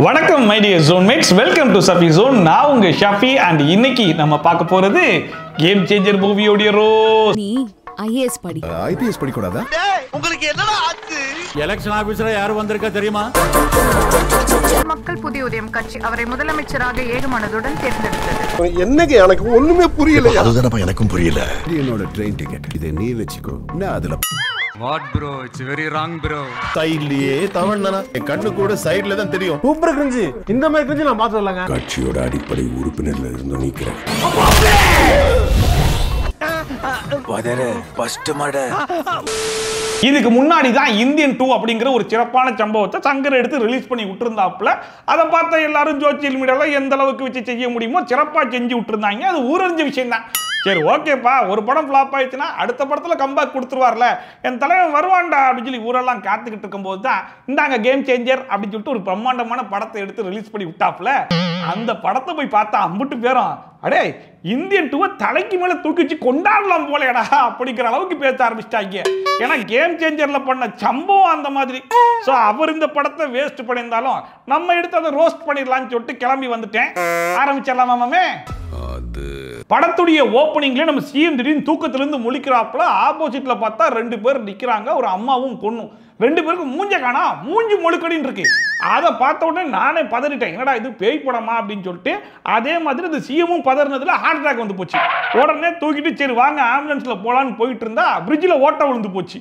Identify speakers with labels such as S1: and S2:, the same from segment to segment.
S1: வணக்கம் my dear zone mates, welcome to Safi zone. நான் உங்க ஷஃபி அண்ட் இன்னைக்கு நம்ம பார்க்க போறது கேம் சேஞ்சர் மூவியோட ரோஸ்.
S2: நீ ஐஏஎஸ் படி.
S3: ஐபிஎஸ் படி கூடாதா?
S4: உங்களுக்கு என்னடா ஆச்சு?
S5: எலெக்ஷன் ஆபீசரா யார் வந்திருக்கா தெரியுமா?
S6: மக்கள் புதிய உதயம் கட்சி அவரை முதலமைச்சராக ஏகமனதுடன் தேர்ந்தெடுத்தது.
S4: என்னங்க எனக்கு ஒண்ணுமே புரியல.
S3: அதுதானப்பா எனக்கும் புரியல. இது என்னோட ட்ரெயின் டிக்கெட். இதை நீ வச்சுக்கோ. நான் அதுல
S5: what bro, it's very wrong bro.
S3: சைட்லயே தவழ்னா என் கண்ணு கூட சைடுல தான் தெரியும்.
S4: Super cringe. இந்த மாதிரி கிரிஞ்சி நான் பார்த்ததில்லங்க.
S3: கட்சியோட அடிப்படை உறுப்பினர்ல இருந்து நிக்கிறேன்.
S1: இதுக்கு முன்னாடி தான் இந்தியன் 2 அப்படிங்கிற ஒரு சிறப்பான சம்பவத்தை சங்கர் எடுத்து ரிலீஸ் பண்ணி விட்டுருந்தாப்புல. அதை பார்த்த எல்லாரும் சோசியல் மீடியாவில் எந்த அளவுக்கு வச்சு செய்ய முடியுமோ சிறப்பாக செஞ்சு விட்டுருந்தாங்க. அது ஊரறிஞ்ச விஷயம் தான். சரி, ஓகேப்பா, ஒரு படம் ஃப்ளாப் ஆயிடுச்சுன்னா அடுத்த படத்தில் கம்பேக் கொடுத்துருவார்ல, என் தலைவன் வருவான்டா அப்படின்னு சொல்லி ஊரெல்லாம் காத்துக்கிட்டு இருக்கும்போது தான் இந்தாங்க கேம் சேஞ்சர் அப்படின்னு சொல்லிட்டு ஒரு பிரம்மாண்டமான படத்தை எடுத்து ரிலீஸ் பண்ணி விட்டாப்புல. அந்த படத்தை போய் பார்த்தா அம்புட்டு பேரும் அடே இந்தியன் 2 தலைக்கு மேல தூக்கி வச்சு கொண்டாடலாம் போலேடா அப்படிங்கிற அளவுக்கு பேச ஆரம்பிச்சிட்டாங்க. ஏன்னா கேம் சேஞ்சர்ல பண்ண சம்பவம் அந்த மாதிரி. ஸோ அவர் இந்த படத்தை வேஸ்ட் பண்ணியிருந்தாலும் நம்ம எடுத்து அதை ரோஸ்ட் பண்ணிடலாம்னு சொல்லிட்டு கிளம்பி வந்துட்டேன். ஆரம்பிச்சிடலாமா மாமே? படத்துடைய ஓப்பனிங்ல நம்ம சிஎம் திடீர்னு தூக்கத்திலிருந்து முழிக்கிறாப்புல. ஆப்போசிட்ல பார்த்தா ரெண்டு பேர் நிக்கிறாங்க, ஒரு அம்மாவும் பொண்ணும். ரெண்டு பேருக்கு மூஞ்ச காணா, மூஞ்சி முழுக்கடின்னு இருக்கு. அதை பார்த்த உடனே நானே பதறிட்டேன், என்னடா இது பேய் படமா அப்படின்னு சொல்லிட்டு. அதே மாதிரி இந்த சிஎமும் பதறினதுல ஹார்ட் அட்டாக் வந்து போச்சு. உடனே தூக்கிட்டு சரி வாங்க ஆம்புலன்ஸ்ல போலான்னு போயிட்டு இருந்தா பிரிட்ஜில் ஓட்ட விழுந்து போச்சு.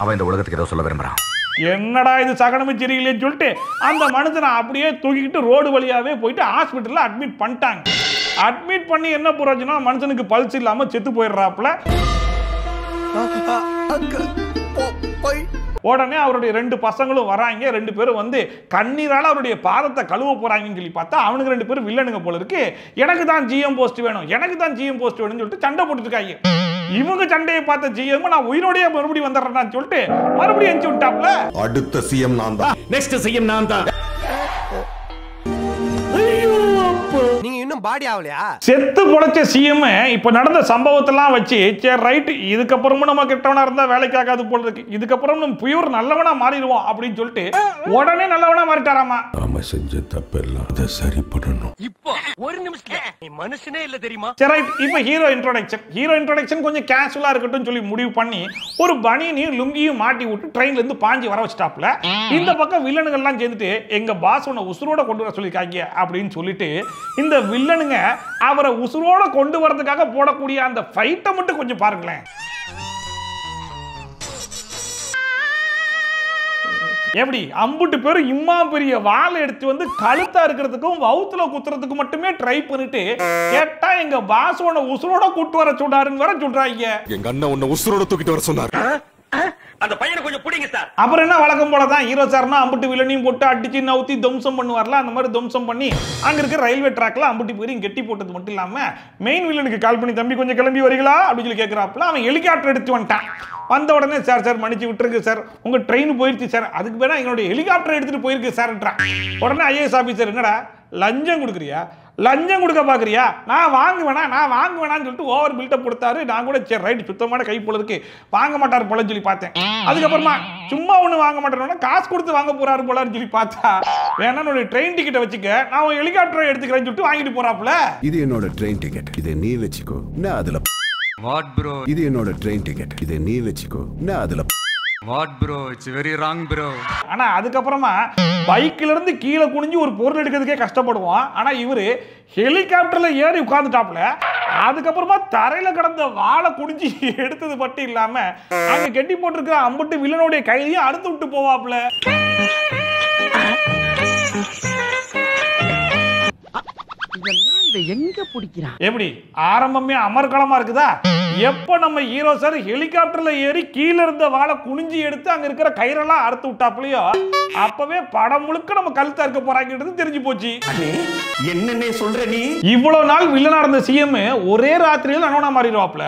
S5: அவன் இந்த உலகத்துக்கு ஏதோ சொல்ல விரும்புறான்.
S1: என்னடா இது சகனமே சரியில்லைன்னு சொல்லிட்டு அந்த மனுஷனை அப்படியே தூக்கிட்டு ரோடு வழியாவே போயிட்டு ஹாஸ்பிட்டல்ல அட்மிட் பண்ணிட்டாங்க. அட்மிட் பண்ணி என்ன பிரயோஜனம், மனுஷனுக்கு பல்ஸ் இல்லாம செத்து போயிடுறாப்புல. உடனே அவருடைய ரெண்டு பசங்களும் வராங்க. ரெண்டு பேரும் வந்து கண்ணீரால அவருடைய பாதத்தை கழுவ போறாங்கன்னு சொல்லி பார்த்தா அவனுக்கு ரெண்டு பேரும் வில்லனுங்க போல இருக்கு. எனக்கு தான் ஜிஎம் போஸ்ட் வேணும், எனக்கு தான் ஜிஎம் போஸ்ட் வேணும்னு சொல்லிட்டு சண்டை போட்டுட்டு இருக்காங்க. இவங்க சண்டையை பார்த்த ஜிஎம் நான் உயிரோடைய மறுபடியும் வந்துடுறேன்னு சொல்லிட்டு மறுபடியும் எஞ்சி விட்டாப்ல.
S3: அடுத்த சிஎம் நான் தான்.
S5: நெக்ஸ்ட் சிஎம் நான் தான்.
S4: நீங்க இன்னும் பாடி ஆவலையா?
S1: செத்து பொழைச்ச சிஎம் இப்ப நடந்த சம்பவத்தெல்லாம் வச்சு சரி ரைட், இதுக்கப்புறமும் நம்ம கெட்டவனா இருந்தா வேலைக்கு ஆகாது போல இருக்கு, இதுக்கப்புறம் நம்ம பியூர் நல்லவனா மாறிடுவோம் அப்படின்னு சொல்லிட்டு உடனே நல்லவனா மாறிட்டாராமா.
S3: நாம செஞ்ச தப்பெல்லாம் அதை சரி பண்ணணும்.
S4: இப்போ ஒரு நிமிஷத்துல நீ மனுஷனே இல்ல தெரியுமா?
S1: சரி ரைட், இப்ப ஹீரோ இன்ட்ரோடக்ஷன் கொஞ்சம் கேஷுவலா இருக்கட்டும் சொல்லி முடிவு பண்ணி ஒரு பனியனையும் லுங்கியும் மாட்டி விட்டு ட்ரெயின்ல இருந்து பாஞ்சி வர வச்சிட்டாப்ல. இந்த பக்கம் வில்லனுங்க எல்லாம் சேர்ந்துட்டு எங்க பாஸ் உன்னை உசுரோட கொண்டு வர சொல்லிருக்காங்க அப்படின்னு சொல்லிட்டு இந்த வில்லனுங்க அவரை உசுரோட கொண்டு வரதுக்காக போடக்கூடிய அந்த ஃபைட்டை மட்டும் கொஞ்சம் பாருங்களேன். எப்படி அம்புட்டு பேரும் இம்மா பெரிய வாளை எடுத்து வந்து கழுத்தா இருக்கிறதுக்கும் வவுத்துல குத்துறதுக்கு மட்டுமே ட்ரை பண்ணிட்டு கேட்டா எங்க பாஸ் உன்னை உசுரோட கூட்டு வர சொன்னாருன்னு வர சொல்றாங்க.
S3: எங்க அண்ணன் உன்னை உசுரோட தூக்கிட்டு வர சொன்னார்.
S4: அந்த பையனை கொஞ்சம் புடிங்க சார்.
S1: அப்புறம் என்ன வழக்கம் போலதான் ஹீரோ சார்னா அம்புட்டு வில்லனையும் போட்டு அடிச்சு நவுத்தி துவம்சம் பண்ணுவார்ல, அந்த மாதிரி துவம்சம் பண்ணி அங்க இருக்கிற ரயில்வே ட்ராக்ல அம்புட்டு பேரையும் கெட்டி போட்டது மட்டும் இல்லாம மெயின் வில்லனுக்கு கால் பண்ணி தம்பி கொஞ்சம் கிளம்பி வரீங்களா அப்படின்னு சொல்லி கேட்கிறாப்புல. அவன் ஹெலிகாப்டர் எடுத்து வந்துட்டான். வந்த உடனே சார் மன்னிச்சு விட்டுருக்கு சார், உங்க ட்ரெயின் போயிருச்சு சார், அதுக்கு பேரா எங்களுடைய ஹெலிகாப்டர் எடுத்துட்டு போயிருக்கு சார்ன்றான். உடனே ஐஏஎஸ் ஆபீசர் என்னடா லஞ்சம் கொடுக்குறியா, லஞ்சம் கொடுக்க பாக்குறியா, நான் வாங்குவேனான்னு சொல்லிட்டு ஓவர் பில்டப் கொடுத்தாரு. நான் கூட சரி ரைட் சுத்தமான கை போல இருக்கு வாங்க மாட்டார் போலன்னு சொல்லி பார்த்தேன். அதுக்கப்புறமா சும்மா ஒண்ணு வாங்க மாட்டேன்னா காசு கொடுத்து வாங்க போறாரு போலான்னு சொல்லி பார்த்தா வேணா ஒரு ட்ரெயின் டிக்கெட்டை வச்சுக்க, நான் ஒரு ஹெலிகாப்டரை எடுத்துக்கிறேன்னு சொல்லிட்டு வாங்கிட்டு போறாப்புல.
S3: இது என்னோட ட்ரெயின் டிக்கெட். இதை நீ வச்சுக்கோ. நான் அதுல
S5: வாட் ப்ரோ,
S3: இது என்னோட ட்ரெயின் டிக்கெட். இதை நீ வச்சுக்கோ. நான் அதுல
S5: what bro, it's very wrong bro.
S1: ஆனா அதுக்கப்புறமா பைக்ல இருந்து கீழே குனிஞ்சு ஒரு பொருள் எடுக்கிறதுக்கே கஷ்டப்படுவோம். ஆனா இவரு ஹெலிகாப்டர்ல ஏறி உட்கார்ந்துட்டாப்ல. அதுக்கப்புறமா தரையில கிடந்த வாழை குனிஞ்சு எடுத்தது மட்டும் இல்லாம அங்க கெட்டி போட்டிருக்கிற அம்புட்டு வில்லனுடைய கையிலையும் அடுத்து விட்டு போவாப்ல.
S4: எங்க பிடிக்கிறான்?
S1: எப்படி ஆரம்பமே அமர்க்களமா இருக்குதா? எப்ப நம்ம ஹீரோ சார் ஹெலிகாப்டர்ல ஏறி கீழ இருந்த வாழை குனிஞ்சி எடுத்து அங்க இருக்கிற கயிறெல்லாம் அறுத்து விட்டாப்லயோ அப்பவே படம் முழுக்க நம்ம கழுத்தா இருக்க போறாங்கிறது தெரிஞ்சு போச்சு.
S4: என்னன்னே சொல்ற நீ?
S1: இவ்வளவு நாள் வில்லனா இருந்த சிஎம் ஒரே ராத்திரியில் அனோனா மாறிடுவாப்ல.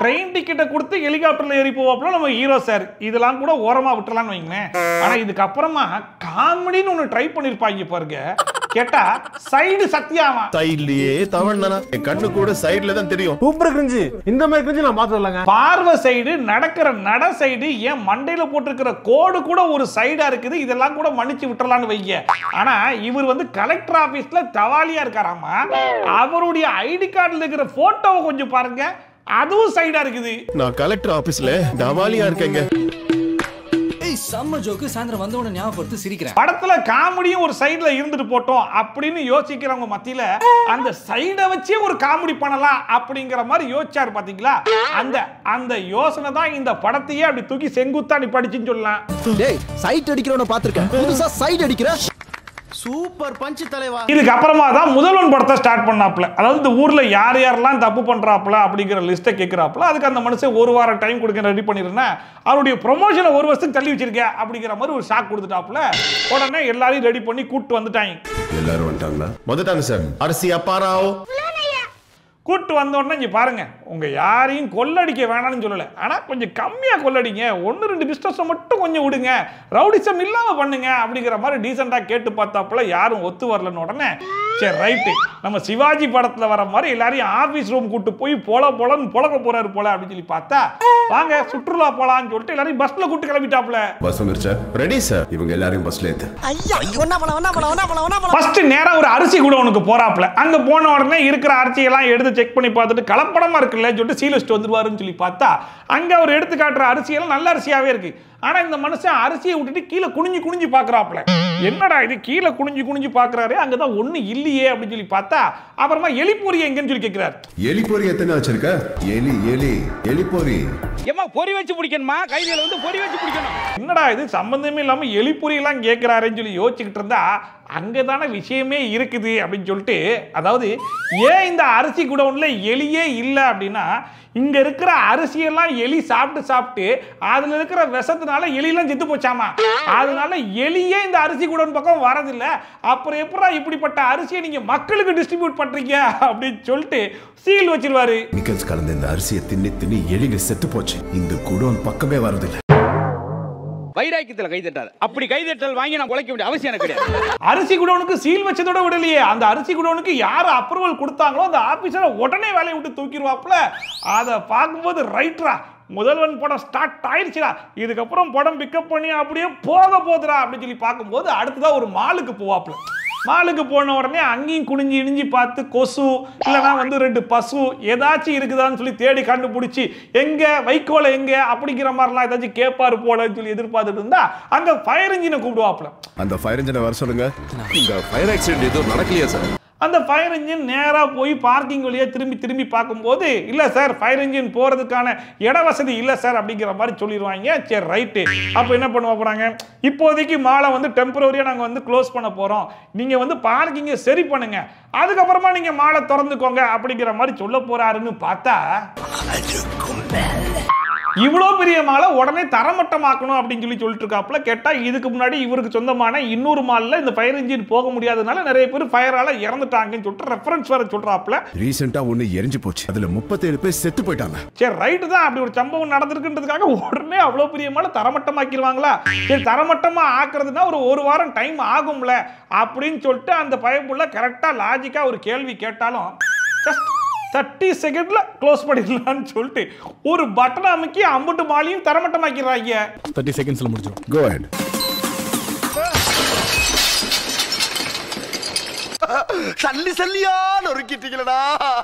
S1: ட்ரெயின் டிக்கெட்டை கொடுத்து ஹெலிகாப்டர்ல ஏறி போவாப்ல நம்ம ஹீரோ சார். இதெல்லாம் கூட ஓரமா விட்டுறலாம்னு வைங்களேன். ஆனா இதுக்கு அப்புறமா காமெடின்னு ஒண்ணு ட்ரை பண்ணிருப்பாங்க பாருங்க. கேட்டா சைடு சத்தியாமா.
S2: சைடுலயே தவழ்னா என் கண்ணு கூட சைடுல தான் தெரியும்.
S7: Super cringe. இந்த மாதிரி கிரிஞ்சு நான் பார்த்தது இல்லங்க.
S1: பார்வை சைடு, நடக்கிற நட சைடு, ஏன் மண்டையில போட்டிருக்கிற கோடு கூட ஒரு சைடா இருக்குது. இதெல்லாம் கூட மன்னிச்சு விட்டுறலாம்னு வைங்க. ஆனா இவர் வந்து கலெக்டர் ஆபீஸ்ல தவாலியா இருக்காராமா. அவருடைய ஐடி கார்டுல இருக்கிற போட்டோவை கொஞ்சம் பாருங்க, அதுவும் சைடா இருக்குது.
S2: நான் கலெக்டர் ஆபீஸ்ல தவாலியா இருக்கேங்க.
S8: செம்ம ஜோக்கு. சாயந்தரம் வந்த உடனே ஞாபகப்படுத்தி சிரிக்கிறேன்.
S1: படத்துல காமெடியும் ஒரு சைடுல இருந்துட்டு போட்டோம் அப்படின்னு யோசிக்கிறவங்க மத்தியில அந்த சைடை வச்சே ஒரு காமெடி பண்ணலாம் அப்படிங்கிற மாதிரி யோசிச்சாரு பாத்தீங்களா. அந்த யோசனை தான் இந்த படத்தையே அப்படி தூக்கி செங்குத்தா நிப்பாடிச்சுன்னு சொல்லலாம்.
S7: டேய் சைட் அடிக்கிறவன பாத்துர்க்கேன். புதுசா சைட் அடிக்கிற சூப்பர் பஞ்ச் தலைவா.
S1: இதுக்கு அப்புறமா தான் முதல்வன் படத்தை ஸ்டார்ட் பண்ணாப்ல. அதாவது இந்த ஊர்ல யார் யாரெல்லாம் தப்பு பண்றாப்ல அப்படிங்கிற லிஸ்ட்டை கேட்கிறாப்ல. அதுக்கு அந்த மனுஷன் ஒரு வாரம் டைம் கொடுக்க ரெடி பண்ணிருந்தேன், அவருடைய ப்ரொமோஷனை ஒரு வருஷத்துக்கு தள்ளி வச்சிருக்கேன் அப்படிங்கிற மாதிரி ஒரு ஷாக் கொடுத்துட்டாப்ல. உடனே எல்லாரையும் ரெடி பண்ணி கூட்டு வந்துட்டாங்க.
S3: எல்லாரும் வந்துட்டாங்களா?
S2: வந்துட்டாங்க சார். அரிசி அப்பாராவோ
S1: கூட்டு வந்த உடனே இங்க பாருங்க, உங்க யாரையும் கொள்ளடிக்க வேணாம்னு சொல்லல, ஆனா கொஞ்சம் கம்மியா கொள்ளடிங்க, 1-2 பிசினஸ் மட்டும் கொஞ்சம் விடுங்க, ரவுடிசம் இல்லாம பண்ணுங்க அப்படிங்கிற மாதிரி டீசெண்டா கேட்டு பார்த்தாப்புல யாரும் ஒத்து வரலன்னு உடனே சரி ரைட்டு, நம்ம சிவாஜி படத்துல வர மாதிரி எல்லாரையும் ஆபீஸ் ரூம் கூட்டு போய் போலன்னு பொழக்க போறாரு போல அப்படின்னு சொல்லி பார்த்தா, வாங்க சுற்றுலா போலான்னு சொல்லிட்டு எல்லாரையும் பஸ்ல கூட்டு கிளம்பிட்டாப்ல.
S3: பஸ் வந்துருச்சா?
S2: Ready sir.
S3: இவங்க எல்லாரையும் பஸ்ல ஏத்து.
S1: ஃபர்ஸ்ட் நேரா ஒரு அரிசி குடோனுக்கு போறாப்ல. அங்க போன உடனே இருக்கிற அரிசி எல்லாம் எடுத்து செக் பண்ணி பார்த்துட்டு கலப்படமா இருக்குல்ல சொல்லிட்டு சீல் வச்சுட்டு வந்துருவாருன்னு சொல்லி பார்த்தா, அங்க அவர் எடுத்து காட்டுற அரிசி எல்லாம் நல்ல அரிசியாவே இருக்கு. ஆனா இந்த மனுஷன் அரிசியை விட்டுட்டு கீழே குனிஞ்சு பாக்குறாப்ல. என்னடா இது கீழே குனிஞ்சு பாக்குறாரு, அங்கதான் ஒண்ணு இல்லையே அப்படின்னு சொல்லி பார்த்தா, அப்புறமா எலிப்பொரி எங்கன்னு சொல்லி கேட்கிறாரு.
S3: எலிப்பொரி எத்தனை வச்சிருக்க? எலிப்பொரி
S4: ஏமா பொரி வச்சு பிடிக்கணுமா? கைதியில வந்து பொரி வச்சு பிடிக்கணும்.
S1: என்னடா இது சம்பந்தமே இல்லாம எலிப்பொரி எல்லாம் கேட்கிறாருன்னு சொல்லி யோசிச்சுக்கிட்டு இருந்தா, அங்கதான விஷயமே இருக்குது அப்படின்னு சொல்லிட்டு, அதாவது ஏன் இந்த அரிசி குடோன்ல எலியே இல்லை அப்படின்னா, இங்க இருக்கிற அரிசியெல்லாம் எலி சாப்பிட்டு அதுல இருக்கிற விஷத்தினால எலியெல்லாம் செத்து போச்சாமா. அதனால எலியே இந்த அரிசி குடோன் பக்கம் வரதில்ல. அப்புறம் எப்படா இப்படிப்பட்ட அரிசியை நீங்க மக்களுக்கு டிஸ்ட்ரிபியூட் பண்றீங்க அப்படின்னு சொல்லிட்டு சீல் வச்சிருவாரு.
S3: நிக்கல்ஸ் கலந்த இந்த அரிசியை தின்னி எலிங்க செத்து போச்சு. இந்த குடோன் பக்கமே வரதில்லை.
S4: வைராக்கியத்துல கை தட்டாது. அப்படி கை தட்டல் வாங்கி நான் உழைக்க வேண்டிய அவசியம் எனக்கு கிடையாது.
S1: அரிசி குடோனுக்கு சீல் வச்சதோட விடலையே, அந்த அரிசி குடோனுக்கு யார் அப்ரூவல் கொடுத்தாங்களோ அந்த ஆபீசரை உடனே வேலையை விட்டு தூக்கிடுவாப்ல. அதை பார்க்கும்போது ரைட்ரா, முதல்வன் படம் ஸ்டார்ட் ஆயிடுச்சுடா, இதுக்கப்புறம் படம் பிக்கப் பண்ணி அப்படியே போக போதுடா அப்படின்னு சொல்லி பார்க்கும்போது அடுத்ததான் ஒரு மாலுக்கு போவாப்ல. மாலுக்கு போன உடனே அங்கேயும் குனிஞ்சு இணிஞ்சு பார்த்து கொசு இல்லைனா வந்து 2 பசு ஏதாச்சும் இருக்குதான்னு சொல்லி தேடி கண்டுபிடிச்சி எங்க வைக்கோல எங்க அப்படிங்கிற மாதிரிலாம் ஏதாச்சும் கேட்பாரு போலன்னு சொல்லி எதிர்பார்த்துட்டு இருந்தா அங்க ஃபயர் இன்ஜினை கூப்பிடுவாப்ல.
S3: அந்த ஃபயர் இன்ஜினை வர சொல்லுங்க. இந்த ஃபயர் ஆக்சிடென்ட் எதுவும் நடக்கலையா சார்?
S1: அந்த ஃபயர் இன்ஜின் நேராக போய் பார்க்கிங் வழியாக திரும்பி பார்க்கும்போது, இல்லை சார் ஃபயர் இன்ஜின் போகிறதுக்கான இட வசதி இல்லை சார் அப்படிங்கிற மாதிரி சொல்லிடுவாங்க. சரி ரைட்டு, அப்போ என்ன பண்ண போகிறாங்க, இப்போதைக்கு மாலை வந்து டெம்பரரியாக நாங்கள் வந்து க்ளோஸ் பண்ண போகிறோம், நீங்கள் வந்து பார்க்கிங்கை சரி பண்ணுங்க, அதுக்கப்புறமா நீங்கள் மாலை திறந்துக்கோங்க அப்படிங்கிற மாதிரி சொல்ல போகிறாருன்னு பார்த்தா, இவ்வளோ பெரிய மாலை உடனே தரமட்டமாக்கணும் அப்படின்னு சொல்லிட்டு இருக்காப்புல. கேட்டா இதுக்கு முன்னாடி இவருக்கு சொந்தமான இன்னொரு மால்ல இந்த ஃபயர் இன்ஜின் போக முடியாதனால நிறைய பேர் ஃபயரால இறந்துட்டாங்கன்னு சொல்லிட்டு ரெஃபரன்ஸ் வேற சொல்றாப்புல.
S3: ரீசெண்டா ஒன்னு எரிஞ்சு போச்சு, அதுல 37 பேர் செத்து போயிட்டாங்க.
S1: சரி ரைட்டு தான், அப்படி ஒரு சம்பவம் நடந்திருக்குன்றதுக்காக உடனே அவ்வளோ பெரிய மாலை தரமட்டமாக்கிடுவாங்களா? சரி தரமட்டமா ஆக்குறதுனா ஒரு வாரம் டைம் ஆகும்ல அப்படின்னு சொல்லிட்டு அந்த பயப்புள்ள கரெக்டா லாஜிக்கா ஒரு கேள்வி கேட்டாலும் ஜஸ்ட் 30 செகண்ட்ல க்ளோஸ் பண்ணிடலாம்னு சொல்லிட்டு ஒரு பட்டன் அமைக்கி அம்புட்டு மாலையும் தரமட்டமாக்கிறாங்க.
S7: 30 செகண்ட்ஸ்ல முடிச்சிடும்.
S3: Go ahead.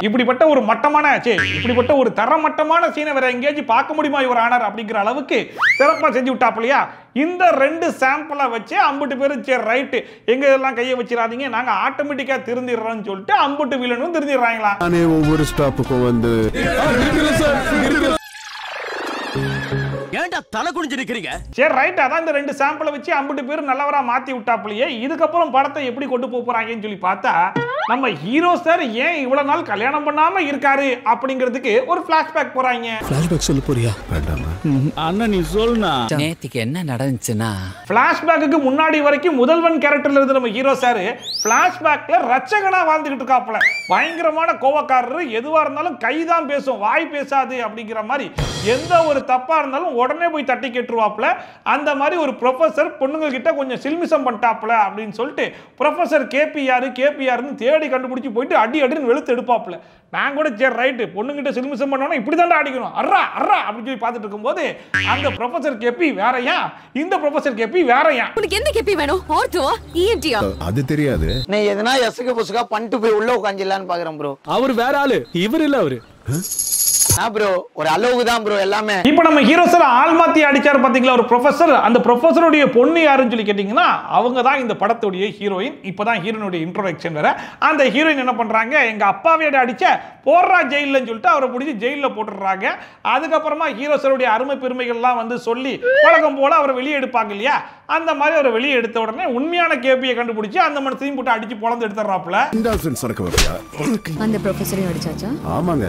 S1: இப்படிப்பட்ட ஒரு மட்டமான இப்படிப்பட்ட ஒரு தரமட்டமான சீனை வேற எங்கேயாச்சும் பார்க்க முடியுமா இவர் ஆனார் அப்படிங்கிற அளவுக்கு சிறப்பா செஞ்சு விட்டாப்லையா. இந்த 2 சாம்பிளை வச்சு அம்புட்டு பேரும் சரி ரைட்டு எங்க எல்லாம் கையை வச்சிடாதீங்க, நாங்க ஆட்டோமேட்டிக்கா திருந்திடுறோம்னு சொல்லிட்டு அம்புட்டு வில்லனும் திருந்திடுறாங்களா.
S3: நானே ஒவ்வொரு ஸ்டாப்புக்கும் வந்து
S4: ஏன்டா தலை குனிஞ்சு நிக்கிறீங்க?
S1: சரி ரைட், அதான் இந்த 2 சாம்பிளை வச்சு அம்புட்டு பேரும் நல்லவரா மாத்தி விட்டாப்லையே. இதுக்கப்புறம் படத்தை எப்படி கொண்டு போறாங்கன்னு சொல்லி பார்த்தா, நம்ம ஹீரோ சார் ஏன் இவ்வளவு நாள் கல்யாணம் பண்ணாம இருக்காரு அப்படிங்கிறதுக்கு ஒரு பிளாஷ்பேக் போறாங்க.
S7: ஃபிளாஷ்பேக் சொல்ல போறியா?
S3: வேண்டாமா
S7: அண்ணா நீ சொல்லுனா.
S8: நேத்திக்கு என்ன நடந்துச்சுன்னா,
S1: பிளாஷ்பேக்கு முன்னாடி வரைக்கும் முதல்வன் கேரக்டர்ல இருந்து நம்ம ஹீரோ சார் பிளாஷ்பேக்ல ரச்சகனா வாழ்ந்துகிட்டு இருக்காப்புல. பயங்கரமான கோவக்காரரு, எதுவா இருந்தாலும் கைதான் பேசும் வாய் பேசாது அப்படிங்கிற மாதிரி, எந்த ஒரு தப்பா இருந்தாலும் உடனே உடனே போய் தட்டி கேட்டுருவாப்ல. அந்த மாதிரி ஒரு ப்ரொஃபசர் பொண்ணுங்க கிட்ட கொஞ்சம் சில்மிசம் பண்ணிட்டாப்ல அப்படின்னு சொல்லிட்டு ப்ரொஃபசர் கேபிஆர்னு தேடி கண்டுபிடிச்சி போயிட்டு அடின்னு வெளுத்து எடுப்பாப்ல. நான் கூட சரி ரைட்டு பொண்ணுங்கிட்ட சில்மிசம் பண்ணோன்னா இப்படி தாண்டா அடிக்கணும் அர்ரா அப்படின்னு சொல்லி பார்த்துட்டு இருக்கும்போது அந்த ப்ரொஃபசர் கேபி வேறையா, இந்த ப்ரொஃபசர் கேபி வேறையா.
S9: உனக்கு எந்த கேபி வேணும்? ஆர்த்தோவா இஎன்டியா?
S3: அது தெரியாது.
S7: நீ எதனா எசுக்கு புசுக்கா பண்ணிட்டு போய் உள்ள உட்காந்துலான்னு பாக்குறேன் ப்ரோ.
S8: அவர் வேற ஆளு, இவர் இல்ல அவரு.
S7: ப்ரோ ஒரு அளவுக்கு தான் ப்ரோ எல்லாமே.
S1: இப்போ நம்ம ஹீரோ சார் ஆல்மாத்தி அடிச்சார் பாத்தீங்களா ஒரு ப்ரொஃபசர். அந்த ப்ரொஃபசருடைய பொண்ணு யாருன்னு சொல்லி கேட்டீங்கன்னா அவங்க தான் இந்த படத்துடைய ஹீரோயின். இப்போதான் ஹீரோனுடைய இன்ட்ரோடக்ஷன் வேற. அந்த ஹீரோயின் என்ன பண்றாங்க, எங்க அப்பாவே அடிச்ச போடுறா ஜெயிலன்னு சொல்லிட்டு அவரை பிடிச்சி ஜெயிலில் போட்டுடுறாங்க. அதுக்கப்புறமா ஹீரோ சாருடைய அருமை பெருமைகள்லாம் வந்து சொல்லி வழக்கம் போல அவரை வெளியே எடுப்பாங்க இல்லையா, அந்த மாதிரி அவரை வெளியே எடுத்த உடனே உண்மையான கேபியை கண்டுபிடிச்சு அந்த மனசையும் போட்டு அடிச்சு பொழந்து எடுத்துறாப்புல.
S9: அந்த ப்ரொஃபசரையும் அடிச்சாச்சா?
S3: ஆமாங்க.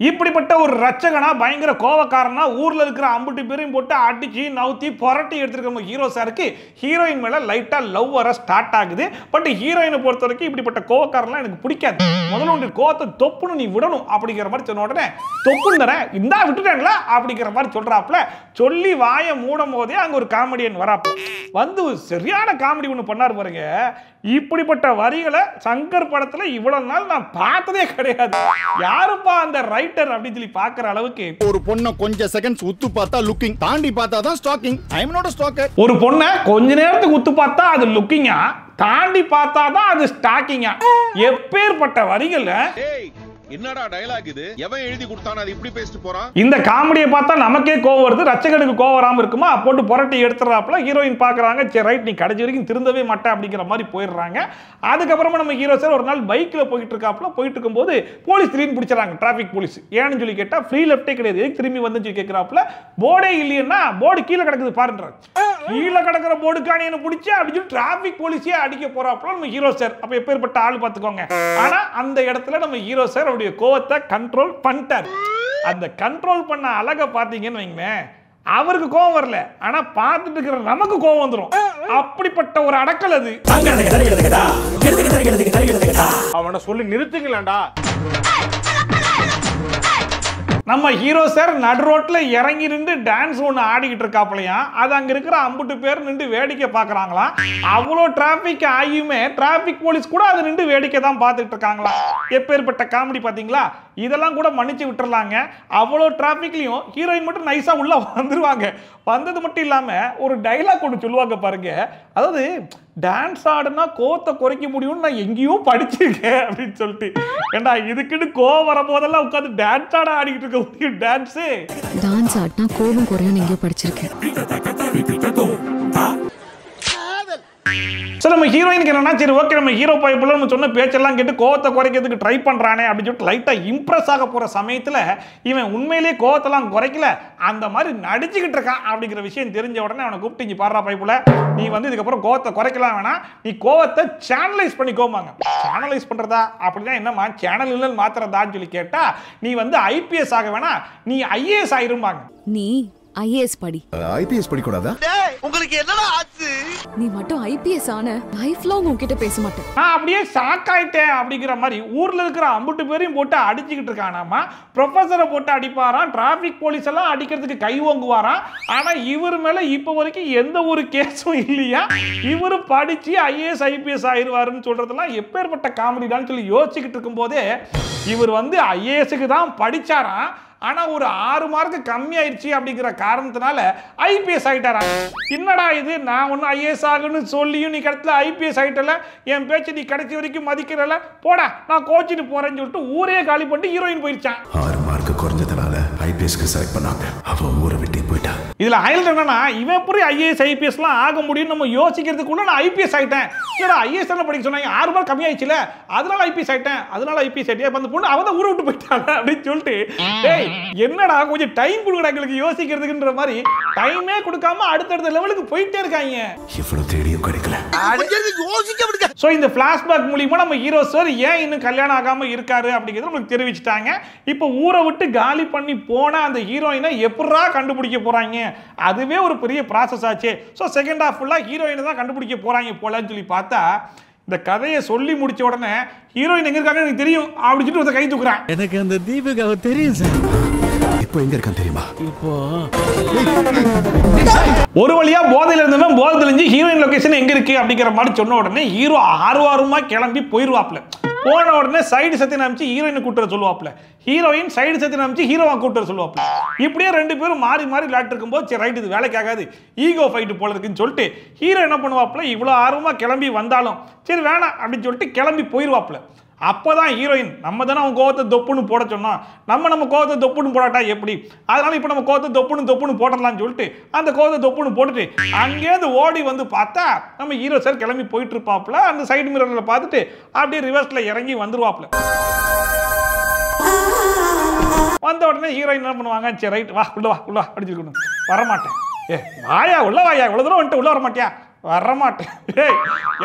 S1: இப்படிப்பட்ட ஒரு ரச்சகனா பயங்கர கோவக்காரனா ஊர்ல இருக்கிற அம்புட்டு பேரையும் போட்டு அடிச்சு நவுத்தி புரட்டி எடுத்துருக்க ஹீரோ சாருக்கு ஹீரோயின் மேல லைட்டா லவ் வர ஸ்டார்ட் ஆகுது. பட் ஹீரோயினை பொறுத்த வரைக்கும் இப்படிப்பட்ட கோவக்காரன்லாம் எனக்கு பிடிக்காது. முதல்ல உங்க கோவத்தை தொப்புன்னு நீ விடணும் அப்படிங்கிற மாதிரி சொன்ன உடனே தொப்புன்னு தரேன் இந்தா விட்டுட்டேன்ல அப்படிங்கிற மாதிரி சொல்றாப்புல. சொல்லி வாயை மூடும் போதே அங்க ஒரு காமெடியன் வராப்ப வந்து சரியான காமெடி ஒண்ணு பண்ணாரு பாருங்க. இப்படிப்பட்ட வரிகளை சங்கர் படத்துல இவ்வளவு நாள் நான் பார்த்ததே கிடையாது. யாருப்பா அந்த ரைட்டர் அப்படின்னு சொல்லி பாக்குற அளவுக்கு
S10: ஒரு பொண்ணை கொஞ்சம் செகண்ட்ஸ் உத்து பார்த்தா லுக்கிங், தாண்டி பார்த்தா தான் stalking. I am not a stalker.
S1: ஒரு பொண்ணை கொஞ்ச நேரத்துக்கு உத்து பார்த்தா அது லுக்கிங்கா, தாண்டி பார்த்தா தான் அது ஸ்டாக்கிங்கா. எப்பேற்பட்ட வரிகள்.
S2: என்னடா டயலாக் இது? எவன் எழுதி கொடுத்தானே அது இப்படி பேசிட்டு போறான்?
S1: இந்த காமெடியை பார்த்தா நமக்கே கோவம் வருது. ரச்சகனுக்கு கோவம் வராம இருக்குமா? போட்டு புரட்டி எடுத்துறாப்புல. ஹீரோயின் பாக்குறாங்க, சரி ரைட் நீ கடைசி வரைக்கும் திருந்தவே மாட்டேன் அப்படிங்கிற மாதிரி போயிடுறாங்க. அதுக்கப்புறமா நம்ம ஹீரோ சார் ஒரு நாள் பைக்ல போயிட்டு இருக்காப்புல. போயிட்டு இருக்கும்போது போலீஸ் திடீர்னு பிடிச்சாங்க, டிராபிக் போலீஸ். ஏன்னு சொல்லி கேட்டா ஃப்ரீ லெஃப்டே கிடையாது, எதுக்கு திரும்பி வந்து சொல்லி கேட்கிறாப்புல. போர்டே இல்லையா, போர்டு கீழே கிடக்குது பாருன்றாரு. கீழே கிடக்கிற போர்டுக்கான என்ன பிடிச்சி அப்படின்னு டிராபிக் போலீஸே அடிக்க போறாப்புல நம்ம ஹீரோ சார். அப்ப எப்பேற்பட்ட ஆள் பார்த்துக்கோங்க. ஆனா அந்த இடத்துல நம்ம ஹீரோ சார் கோவத்தை கண்ட்ரோல் பண்ணிட்டார். அந்த கண்ட்ரோல் பண்ண அழக பாத்தீங்கன்னு வைங்களேன், அவருக்கு கோவம் வரல, ஆனா பார்த்துட்டு இருக்கிற நமக்கு கோவம் வந்துரும். அப்படிப்பட்ட ஒரு அடக்கல் அது.
S10: அவனை சொல்லி நிறுத்துங்களேன்டா.
S1: நம்ம ஹீரோ சார் நடு ரோட்ல இறங்கி நின்று டான்ஸ் ஒன்று ஆடிக்கிட்டு இருக்காப்லையா. அது அங்க இருக்கிற அம்புட்டு பேர் நின்று வேடிக்கை பார்க்கறாங்களாம். அவ்வளோ டிராபிக் ஆகியுமே டிராபிக் போலீஸ் கூட அது நின்று வேடிக்கை தான் பார்த்துட்டு இருக்காங்களா. எப்பேற்பட்ட காமெடி பாத்தீங்களா. இதெல்லாம் கூட மன்னிச்சு விட்டுறலாங்க. அவ்வளோ டிராபிக்லயும் ஹீரோயின் மட்டும் நைஸா உள்ள வந்துருவாங்க. வந்தது மட்டும் இல்லாம ஒரு டைலாக் ஒன்று சொல்லுவாங்க பாருங்க. அதாவது டான்ஸ் ஆடுனா கோவத்தை குறைக்க முடியும்னு நான் எங்கேயோ படிச்சிருக்கேன் அப்படின்னு சொல்லிட்டு. ஏண்டா இதுக்குன்னு கோவம் வர போதெல்லாம் உட்காந்து டான்ஸ் ஆட ஆடிக்கிட்டு இருக்க முடியும். டான்ஸ்
S9: ஆடினா கோவம் குறையும் எங்கேயோ படிச்சிருக்கேன்.
S1: சோ நம்ம ஹீரோயினுக்கு என்னன்னா, சரி ஓகே நம்ம ஹீரோ பைப்புல நம்ம சொன்ன பேச்செல்லாம் கேட்டு கோவத்தை குறைக்கிறதுக்கு ட்ரை பண்றானே அப்படின்னு சொல்லிட்டு லைட்டா இம்ப்ரெஸ் ஆக போற சமயத்துல இவன் உண்மையிலேயே கோவத்தெல்லாம் குறைக்கல, அந்த மாதிரி நடிச்சுக்கிட்டு இருக்கான் அப்படிங்கிற விஷயம் தெரிஞ்ச உடனே அவனை கூப்பிட்டு இங்க பாடுறா பைப்புல, நீ வந்து இதுக்கப்புறம் கோவத்தை குறைக்கலாம் வேணாம், நீ கோவத்தை சேனலைஸ் பண்ணிக்கோமாங்க. சேனலைஸ் பண்றதா அப்படின்னா என்னமா சேனல் இல்லைன்னு மாத்திரதான்னு சொல்லி கேட்டா, நீ வந்து ஐபிஎஸ் ஆக வேணாம், நீ ஐஏஎஸ் ஆயிரும்பாங்க.
S9: நீ ஐஏஎஸ் படி.
S3: ஐபிஎஸ் படிக்கூடாதா?
S7: உங்களுக்கு என்னடா ஆச்சு?
S9: நீ மட்டும் ஐபிஎஸ் ஆன லைஃப் லாங் உன்கிட்ட பேச மாட்டேன்.
S1: நான் அப்படியே ஷாக் ஆயிட்டேன் அப்படிங்கிற மாதிரி ஊர்ல இருக்கிற அம்புட்டு பேரையும் போட்டு அடிச்சுக்கிட்டு இருக்கானாமா. ப்ரொஃபஸரை போட்டு அடிப்பாராம், டிராபிக் போலீஸ் எல்லாம் அடிக்கிறதுக்கு கை ஓங்குவாராம். ஆனா இவர் மேல இப்ப வரைக்கும் எந்த ஒரு கேஸும் இல்லையா. இவரு படிச்சு ஐஏஎஸ் ஐபிஎஸ் ஆயிருவாருன்னு சொல்றதெல்லாம் எப்பேற்பட்ட காமெடிடான்னு சொல்லி யோசிச்சுக்கிட்டு இருக்கும் போதே இவர் வந்து ஐஏஎஸ்க்கு தான் படிச்சாராம். ஆனா ஒரு 6 மார்க் கம்மி ஆயிடுச்சு அப்படிங்கிற காரணத்தினால ஐபிஎஸ் ஆயிட்டாரா. என்னடா இது, நான் ஒன்னும் ஐஏஎஸ் ஆகுன்னு சொல்லியும் நீ கடத்துல ஐபிஎஸ் ஆயிட்டல, என் பேச்சு நீ கடைசி வரைக்கும் மதிக்கிறல, போடா நான் கோச்சிட்டு போறேன்னு சொல்லிட்டு ஊரே காலி பண்ணிட்டு ஹீரோயின் போயிடுச்சான்.
S3: 6 மார்க் குறைஞ்சதுனால ஐபிஎஸ்க்கு செலக்ட் பண்ணாங்க. அவ ஊரை விட்டு போயிட்டா.
S1: இதுல ஹைலைட் என்னன்னா, இவன் எப்படி ஐஏஎஸ் ஐபிஎஸ்லாம் ஆக முடியும் நம்ம யோசிக்கிறதுக்குள்ள நான் ஐபிஎஸ் ஆயிட்டேன். ஏன்னா ஐஏஎஸ் எல்லாம் படிக்க சொன்னாங்க, 6 மார்க் கம்மி ஆயிடுச்சுல, அதனால ஐபிஎஸ் ஆயிட்டேன், அதனால ஐபிஎஸ் ஆயிட்டேன். அந்த பொண்ணு அவன் தான் ஊரை விட்டு போயிட்டாங்க அப்படின்னு சொல்லிட்டு, டேய் என்னடா கொஞ்சம் டைம் கொடுங்கடா எங்களுக்கு யோசிக்கிறதுக்குன்ற மாதிரி டைமே கொடுக்காம அடுத்தடுத்த லெவலுக்கு போயிட்டே இருக்காங்க.
S3: இவ்வளவு தேடியும் கிடைக்கல.
S1: சோ இந்த பிளாஷ்பேக் மூலமா நம்ம ஹீரோ சார் ஏன் இன்னும் கல்யாணம் ஆகாம இருக்காரு அப்படிங்கறத நமக்கு தெரிவிச்சிட்டாங்க. இப்போ ஊரை விட்டு காலி பண்ணி போன அந்த ஹீரோயினை எப்படிரா கண்டுபிடிக்க போறாங்க, அதுவே ஒரு பெரிய ப்ராசஸ் ஆச்சு. ஸோ செகண்ட் ஹாஃப் ஃபுல்லாக ஹீரோயினை தான் கண்டுபிடிக்க போறாங்க போலன்னு சொல்லி பார்த்தா, இந்த கதையை சொல்லி முடிச்ச உடனே ஹீரோயின் எங்க இருக்காங்க எனக்கு தெரியும் அப்படின்னு சொல்லிட்டு கை தூக்குறான்.
S8: எனக்கு அந்த தீபிகாவை தெரியும் சார்.
S3: இப்போ எங்க இருக்கான் தெரியுமா?
S1: ஒரு வழியா போதையில இருந்தவன் போதை தெளிஞ்சு ஹீரோயின் லொகேஷன் எங்க இருக்கு அப்படிங்கிற மாதிரி சொன்ன உடனே ஹீரோ ஆர்வமா கிளம்பி போயிருவாப்ல. போன உடனே சைடு சத்தியன் அமைச்சு ஹீரோயின் கூட்டுற சொல்லுவாப்ல, ஹீரோயின் சைடு சத்தியன் அமைச்சு ஹீரோவா கூட்டுற சொல்லுவாப்ல. இப்படியே ரெண்டு பேரும் மாறி மாறி விளையாட்டு இருக்கும்போது சரி ரைட் இது வேலைக்கு ஆகாது, ஈகோ ஃபைட் போல இருக்குன்னு சொல்லிட்டு ஹீரோ என்ன பண்ணுவாப்ல, இவ்வளவு ஆர்வமா கிளம்பி வந்தாலும் சரி வேணாம் அப்படின்னு சொல்லிட்டு கிளம்பி போயிருவாப்ல. அப்போதான் ஹீரோயின் நம்ம தானே அவன் கோவத்தை தொப்புன்னு போட சொன்னோம், நம்ம கோவத்தை தொப்புன்னு போடாட்டா எப்படி, அதனால இப்போ நம்ம கோவத்தை தொப்புன்னு போடலாம்னு சொல்லிட்டு அந்த கோவத்தை தொப்புன்னு போட்டுட்டு அங்கேருந்து ஓடி வந்து பார்த்தா நம்ம ஹீரோ சார் கிளம்பி போயிட்டு இருப்பாப்ல. அந்த சைடு மிரரில் பார்த்துட்டு அப்படியே ரிவர்ஸ்ல இறங்கி வந்துருவாப்ல. வந்த உடனே ஹீரோயின் என்ன பண்ணுவாங்க, சரி ரைட் வா உள்ள வா அடிச்சுக்கணும், வரமாட்டேன், வாயா உள்ள வாயா, இவ்வளோ தூரம் வந்துட்டு உள்ள வரமாட்டியா, வரமாட்டேன்,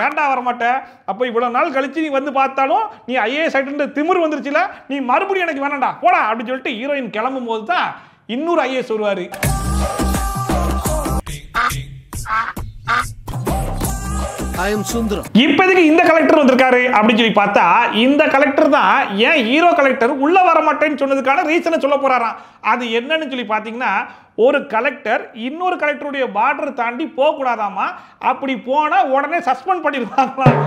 S1: ஏன்டா வரமாட்டேன், அப்போ இவ்வளவு நாள் கழிச்சு நீ வந்து பார்த்தாலும் நீ ஐஏஎஸ் ஆயிட்டு திமிர் வந்துருச்சுல, நீ மறுபடியும் எனக்கு வேணாண்டா போடா அப்படின்னு சொல்லிட்டு ஹீரோயின் கிளம்பும் போது தான் இன்னொரு ஐஏஎஸ் வருவாரு. இப்போதைக்கு இந்த கலெக்டர் வந்திருக்காரு அப்படின்னு சொல்லி பார்த்தா இந்த கலெக்டர் தான் ஏன் ஹீரோ கலெக்டர் உள்ள வர மாட்டேன்னு சொன்னதுக்கான ரீசனை சொல்ல போறாராம். அது என்னன்னு சொல்லி பார்த்தீங்கன்னா, ஒரு கலெக்டர் இன்னொரு கலெக்டருடைய பார்டர் தாண்டி போக கூடாதாமா, அப்படி போனா உடனே சஸ்பெண்ட் பண்ணிடுவாங்களாம்.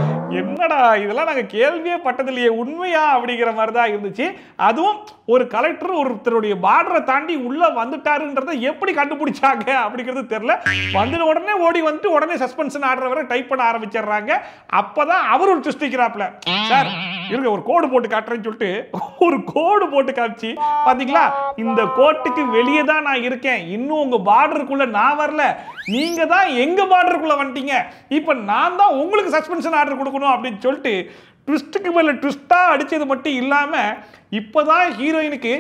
S1: என்னடா இதெல்லாம் நாங்க கேள்வியே பட்டதில்லையே, உண்மையா அப்படிங்கிற மாதிரி தான் இருந்துச்சு. அதுவும் ஒரு கலெக்டர் ஒருத்தருடைய பார்டரை தாண்டி உள்ள வந்துட்டாருன்றதை எப்படி கண்டுபிடிச்சாங்க அப்படிங்கிறது தெரியல. வந்துட்டு உடனே ஓடி வந்துட்டு உடனே சஸ்பென்ஷன் ஆர்டர் வரை டைப் பண்ண ஆரம்பிச்சிடுறாங்க. அப்பதான் அவர் ஒரு ட்விஸ்டிக்கிறாப்ல, சார் இருங்க ஒரு கோடு போட்டு காட்டுறேன்னு சொல்லிட்டு ஒரு கோடு போட்டு காமிச்சு, பாத்தீங்களா இந்த கோட்டுக்கு வெளியே தான் நான் இருக்கேன், இன்னும் உங்க பார்டருக்குள்ள நான் வரல, நீங்க தான் எங்க பார்டருக்குள்ள வந்துட்டீங்க, இப்ப நான் தான் உங்களுக்கு சஸ்பென்ஷன் ஆர்டர் கொடுக்கணும் அப்படின்னு சொல்லிட்டு ட்விஸ்டுக்கு மேல ட்விஸ்டா அடிச்சது மட்டும் இல்லாம இப்பதான் ஹீரோயினுக்கு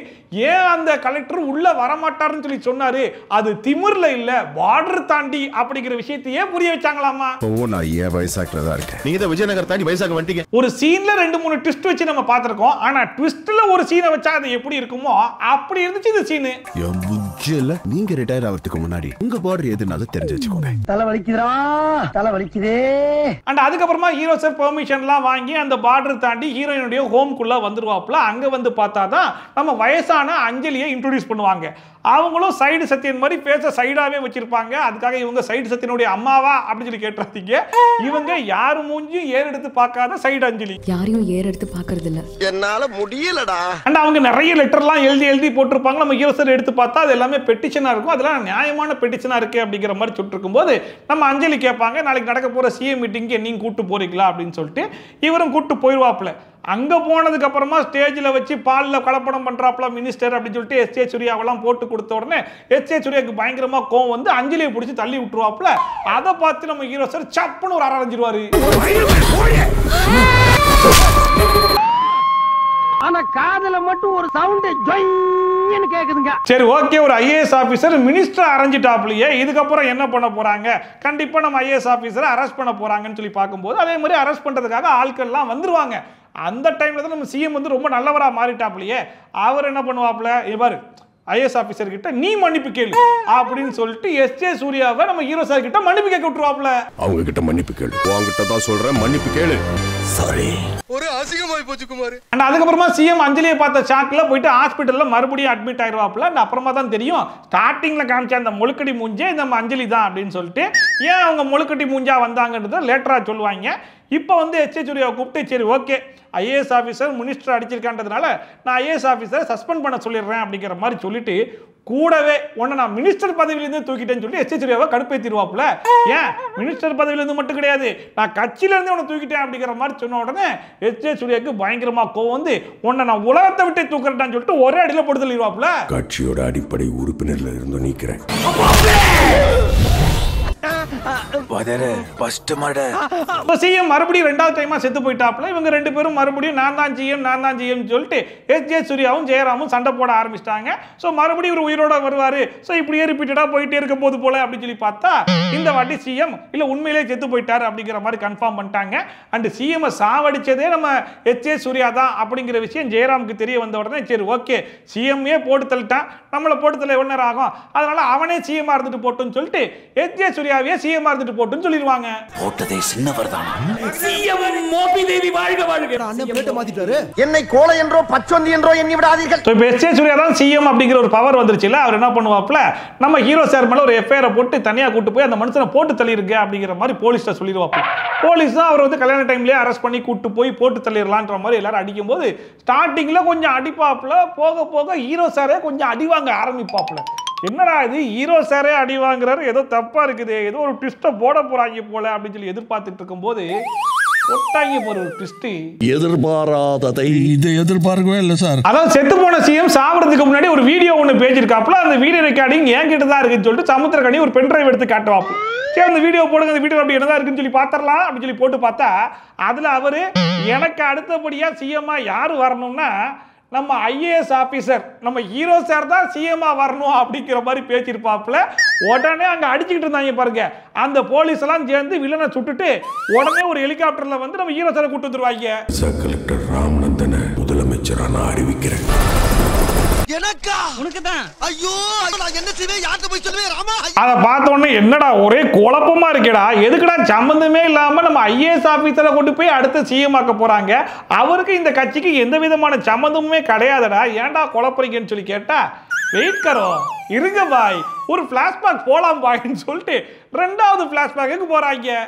S1: ஏன் அந்த கலெக்டர் உள்ள வரமாட்டாருன்னு சொல்லி சொன்னாரு, அது திமிர்ல இல்ல பார்டர் தாண்டி அப்படிங்கிற விஷயத்தையே புரிய வச்சாங்களாமா.
S3: நான் ஏன் வயசாக்குறதா இருக்கேன், நீங்க தான் விஜயநகர் தாண்டி வயசாக வந்துட்டீங்க.
S1: ஒரு சீன்ல 2-3 ட்விஸ்ட் வச்சு நம்ம பார்த்திருக்கோம், ஆனா ட்விஸ்ட்ல ஒரு சீனை வச்சா அது எப்படி இருக்குமோ அப்படி இருந்துச்சு இந்த சீன்.
S3: நீங்க ரிட்டையர் ஆகிறதுக்கு முன்னாடி உங்க பார்டர் எதுனால தெரிஞ்சு வச்சுக்கோங்க.
S7: தலை வலிக்குதே.
S1: அண்ட் அதுக்கப்புறமா ஹீரோ சார் பெர்மிஷன்லாம் வாங்கி அந்த பார்டர் தாண்டி ஹீரோயினுடைய ஹோம்குள்ள வந்துருவாப்ல. அங்க வந்து பார்த்தாதான் நம்ம வயசான அஞ்சலியை இன்ட்ரோடியூஸ் பண்ணுவாங்க. அவங்களும் சைடு சத்தியன் மாதிரி பேச சைடாவே வச்சிருப்பாங்க. அதுக்காக இவங்க சைடு சத்தியனுடைய அம்மாவா அப்படின்னு சொல்லி கேட்டுறாதீங்க. இவங்க யாரும் மூஞ்சும் ஏறெடுத்து பார்க்காத சைடு அஞ்சலி,
S9: யாரையும் ஏறெடுத்து பார்க்கறது இல்ல,
S7: என்னால முடியலடா.
S1: அண்ட் அவங்க நிறைய லெட்டர்லாம் எழுதி போட்டிருப்பாங்க. நம்ம ஹீரோ சார் எடுத்து பார்த்தா அது எல்லாமே பெட்டிஷனா இருக்கும், அதெல்லாம் நியாயமான பெட்டிஷனா இருக்கு அப்படிங்கிற மாதிரி சொல்லிட்டு இருக்கும்போது நம்ம அஞ்சலி கேட்பாங்க, நாளைக்கு நடக்க போற சிஎம் மீட்டிங்க்கு நீங்க கூட்டு போறீங்களா அப்படின்னு சொல்லிட்டு இவரும் கூட்டு போயிருவாப்ல. அங்க போனதுக்கு அப்புறமா ஸ்டேஜ்ல வச்சு பால்ல கலப்படம் பண்றாப்ல மினிஸ்டர் அப்படின்னு சொல்லிட்டு எஸ்.ஏ. சூர்யாவெல்லாம் போட்டு கொடுத்த உடனே எஸ்.ஏ. சூர்யாவுக்கு பயங்கரமா கோவம் வந்து அஞ்சலியை பிடிச்சி தள்ளி விட்டுருவாப்ல. அதை பார்த்து நம்ம ஹீரோ சார் சப்புன்னு ஒரு அரஞ்சிருவாரு.
S7: ஆனா காதுல மட்டும் ஒரு சவுண்ட் ஜொய்ன்னு கேக்குதுங்க.
S1: சரி ஓகே, ஒரு ஐஏஎஸ் ஆபீசர் மினிஸ்டர் அரைஞ்சிட்டாப்லயே, இதுக்கப்புறம் என்ன பண்ண போறாங்க, கண்டிப்பா நம்ம ஐஏஎஸ் ஆபீசரை அரெஸ்ட் பண்ண போறாங்கன்னு சொல்லி பார்க்கும்போது அதே மாதிரி அரெஸ்ட் பண்றதுக்காக ஆட்கள்லாம் வந்துருவாங்க. அந்த டைம்ல தான் நம்ம சிஎம் வந்து ரொம்ப நல்லவரா மாறிட்டாப்லயே. அவர் என்ன பண்ணுவாப்ல, இவர் ஐஏஎஸ் ஆபீசர் கிட்ட நீ மன்னிப்பு கேளு அப்படின்னு சொல்லிட்டு எஸ்.ஏ. சூர்யாவை நம்ம ஹீரோ சார் கிட்ட மன்னிப்பு கேட்க விட்டுருவாப்ல.
S3: அவங்க கிட்ட மன்னிப்பு கேளு, உங்ககிட்ட தான் சொல்றேன் மன்னிப்பு கேளு. சாரி,
S7: ஒரு அசிங்கமாய் போச்சு குமார்.
S1: அண்ட் அதுக்கப்புறமா சிஎம் அஞ்சலியை பார்த்த ஷாக்ல போயிட்டு ஹாஸ்பிட்டல்ல மறுபடியும் அட்மிட் ஆயிடுவாப்ல. அண்ட் அப்புறமா தான் தெரியும் ஸ்டார்டிங்ல காமிச்ச அந்த முழுக்கடி மூஞ்சே நம்ம அஞ்சலி தான் அப்படின்னு சொல்லிட்டு. ஏன் அவங்க முழுக்கடி மூஞ்சா வந்தாங்கன்றத லேட்டரா சொல்லுவாங்க. இப்போ வந்து எஸ்.ஏ. சூர்யாவை கூப்பிட்டு சரி ஓகே ஐஏஎஸ் ஆஃபீஸர் மினிஸ்டர் அடிச்சிருக்கான்றதுனால நான் ஐஏஎஸ் ஆஃபீஸரை சஸ்பெண்ட் பண்ண சொல்லிடுறேன் அப்படிங்கிற மாதிரி சொல்லிட்டு கூடவே உன்னை நான் மினிஸ்டர் பதவியிலிருந்து தூக்கிட்டேன்னு சொல்லி எஸ்.ஏ. சூர்யாவை கடுப்பேற்றிடுவாப்ல. ஏன் மினிஸ்டர் பதவியிலிருந்து மட்டும் கிடையாது, நான் கட்சியில இருந்து உன்னை தூக்கிட்டேன் அப்படிங்கிற மாதிரி சொன்ன உடனே எஸ்.ஏ. சூர்யாவுக்கு பயங்கரமா கோவம் வந்து உன்னை நான் உலகத்தை விட்டே தூக்குறேன்னு சொல்லிட்டு ஒரே அடியில போட்டு தள்ளிடுவாப்ல.
S3: கட்சியோட அடிப்படை உறுப்பினர்ல இருந்து நீக்கிறேன்.
S1: சிஎம் மறுபடியும் ரெண்டாவது டைமா செத்து போயிட்டாப்ல. இவங்க ரெண்டு பேரும் மறுபடியும் நான் தான் ஜிஎம் சொல்லிட்டு எஸ்.ஏ. சூர்யாவும் ஜெயராமும் சண்டை போட ஆரம்பிச்சிட்டாங்க. ஸோ மறுபடியும் ஒரு உயிரோட வருவாரு. ஸோ இப்படியே ரிப்பீட்டடா போயிட்டே இருக்க போது போல அப்படின்னு சொல்லி பார்த்தா இந்த வாட்டி சிஎம் இல்ல உண்மையிலே செத்து போயிட்டாரு அப்படிங்கிற மாதிரி கன்ஃபார்ம் பண்ணிட்டாங்க. அண்ட் சிஎம் சாவடிச்சதே நம்ம எஸ்.ஏ. சூர்யா தான் அப்படிங்கிற விஷயம் ஜெயராமுக்கு தெரிய வந்த உடனே சரி ஓகே சிஎம்ஏ போட்டு தள்ளிட்டான், நம்மளை போட்டு தள்ள எவ்வளவு நேரம் ஆகும், அதனால அவனே சிஎம் இருந்துட்டு போட்டுன்னு சொல்லிட்டு எஸ்.ஏ. சூர்யாவே சிஎம் இருந்துட்டு போட்டுன்னு சொல்லிடுவாங்க.
S7: போட்டதே சின்னவர் தான்.
S8: சிஎம் மோபி தேவி வாழ்க வாழ்க.
S7: அண்ணன் பிளேட் மாத்திட்டாரு. என்னை கோலை என்றோ பச்சொந்தி என்றோ எண்ணி விடாதீர்கள்.
S1: இப்போ எஸ்.ஏ. சூர்யா தான் சிஎம் அப்படிங்கிற ஒரு பவர் வந்துருச்சுல, அவர் என்ன பண்ணுவாப்ல, நம்ம ஹீரோ சார் மேல ஒரு எஃப்ஐஆர் போட்டு தனியா கூட்டு போய் அந்த மனுஷனை போட்டு தள்ளிருங்க அப்படிங்கிற மாதிரி போலீஸ்ட்ட சொல்லிடுவாப்ல. போலீஸ் தான் அவர் வந்து கல்யாண டைம்லயே அரெஸ்ட் பண்ணி கூட்டு போய் போட்டு தள்ளிடலான்ற மாதிரி எல்லாரும் அடிக்கும் போது ஸ்டார்டிங்ல கொஞ்சம் அடிப்பாப்ல, போக போக ஹீரோ சாரே கொஞ்சம் அடி வாங்க ஆரம்பிப்பாப்ல. என்னடா இது ஹீரோ சாரே அடி வாங்குறாரு, ஏதோ தப்பா இருக்குது, ஏதோ ஒரு ட்விஸ்ட்டை போட போறாங்க போல அப்படின்னு சொல்லி எதிர்பார்த்துட்டு இருக்கும்போது ஒட்டாங்க போற ஒரு ட்விஸ்ட்.
S10: எதிர்பாராததை இது எதிர்பார்க்கவே இல்லை சார்.
S1: அதாவது செத்து போன சிஎம் சாவறதுக்கு முன்னாடி ஒரு வீடியோ ஒன்று பேசியிருக்காப்புல, அந்த வீடியோ ரெக்கார்டிங் என்கிட்ட தான் இருக்குன்னு சொல்லிட்டு சமுத்திரக்கனி ஒரு பென் டிரைவ் எடுத்து காட்டுவாப்பு. சரி அந்த வீடியோ போடுங்க, அந்த வீடியோ அப்படி என்னதான் இருக்குன்னு சொல்லி பார்த்துடலாம் அப்படின்னு சொல்லி போட்டு பார்த்தா அதுல அவரு எனக்கு அடுத்தபடியா சிஎம்மா யாரு வரணும்னா நம்ம ஐஏஎஸ் ஆபீசர் நம்ம ஹீரோ சார் தான் சிஎம்மா வரணும் அப்படிங்கிற மாதிரி பேசியிருப்பாப்புல. உடனே அங்க அடிச்சுக்கிட்டு இருந்தாங்க பாருங்க, அந்த போலீஸ் எல்லாம் சேர்ந்து வில்லனை சுட்டுட்டு உடனே ஒரு ஹெலிகாப்டர்ல வந்து நம்ம ஹீரோ சாரை கூட்டு வந்துருவாங்க.
S3: கலெக்டர் ராமநந்தனை முதலமைச்சரா நான் அறிவிக்கிறேன்.
S7: எனக்கா உனக்கு தான். ஐயோ நான் என்ன செய்வேன், யார்ட்ட போய் சொல்லுவேன் ராமா?
S1: அத பார்த்த உடனே என்னடா ஒரே குழப்பமா இருக்கேடா, எதுக்குடா சம்பந்தமே இல்லாம நம்ம ஐஏஎஸ் ஆபீசரை கொண்டு போய் அடுத்து சிஎம் ஆக்க போறாங்க, அவருக்கு இந்த கட்சிக்கு எந்த விதமான சம்பந்தமுமே கிடையாதுடா, ஏன்டா குழப்பறீங்கன்னு சொல்லி கேட்டா வெயிட் கரோ இருங்க பாய், ஒரு பிளாஷ்பேக் போலாம் பாய்ன்னு சொல்லிட்டு ரெண்டாவது பிளாஷ்பேக்கு போறாங்க.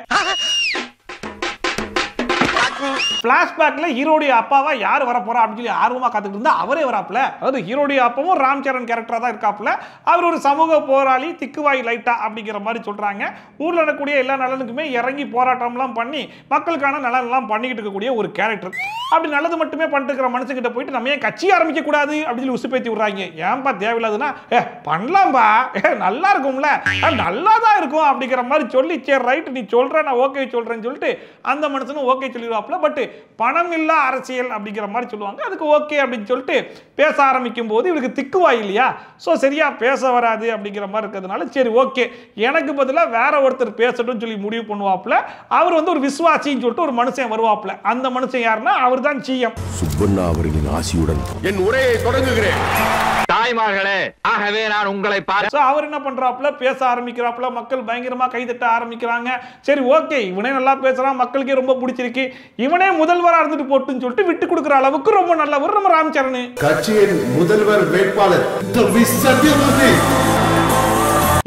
S1: பிளாஷ்பேக்ல ஹீரோடைய அப்பாவா யார் வர போறா அப்படின்னு சொல்லி ஆர்வமா காத்துக்கிட்டு இருந்தா அவரே வராப்ல. அதாவது ஹீரோடைய அப்பாவும் ராம் சரண் கேரக்டரா தான் இருக்காப்ல. அவர் ஒரு சமூக போராளி, திக்குவாய் லைட்டா அப்படிங்கிற மாதிரி சொல்றாங்க. ஊர்ல நடக்கக்கூடிய எல்லா நலனுக்குமே இறங்கி போராட்டம்லாம் பண்ணி மக்களுக்கான நலன்லாம் பண்ணிக்கிட்டு இருக்கக்கூடிய ஒரு கேரக்டர். அப்படி நல்லது மட்டுமே பண்ணிட்டு இருக்கிற மனுஷங்கிட்ட போயிட்டு நம்ம ஏன் கட்சி ஆரம்பிக்க கூடாது அப்படின்னு சொல்லி உசுப்பேத்தி விடுறாங்க. ஏன்பா தேவையில்லாதுன்னா பண்ணலாம்பா, நல்லா இருக்கும்ல, நல்லா தான் இருக்கும் அப்படிங்கிற மாதிரி சொல்லி சரி ரைட் நீ சொல்ற நான் ஓகே சொல்றேன்னு சொல்லிட்டு அந்த மனுஷனும் ஓகே சொல்லிடுவாப்ல. பட் பணம் இல்ல அரசியல் அப்படிங்கிற மாதிரி சொல்லுவாங்க. அதுக்கு ஓகே அப்படின்னு சொல்லிட்டு பேச ஆரம்பிக்கும் போது இவருக்கு திக்குவாய் இல்லையா, சோ சரியா பேச வராது அப்படிங்கிற மாதிரி இருக்கிறதுனால சரி ஓகே எனக்கு பதிலா வேற ஒருத்தர் பேசட்டும் சொல்லி முடிவு பண்ணுவாப்ல. அவர் வந்து ஒரு விசுவாசின்னு சொல்லிட்டு ஒரு மனுஷன் வருவாப்ல. அந்த மனுஷன் யாருன்னா அவர் தான் சிஎம்
S3: சுப்பண்ணா அவர்களின் ஆசியுடன்
S2: என் உரையை தொடங்குகிறேன்.
S5: தாய்மார்களே, ஆகவே நான் உங்களை
S1: அவர் என்ன பண்றாப்ல, பேச ஆரம்பிக்கிறாப்ல, மக்கள் பயங்கரமா கைதட்ட ஆரம்பிக்கிறாங்க. சரி ஓகே இவனே நல்லா பேசுறான், மக்களுக்கே ரொம்ப பிடிச்சிருக்கு, இவனே முதல்வரா இருந்துட்டு போட்டுன்னு சொல்லிட்டு விட்டு கொடுக்குற அளவுக்கு ரொம்ப நல்லவர் நம்ம ராம் சரண்.
S3: கட்சியின் முதல்வர் வேட்பாளர்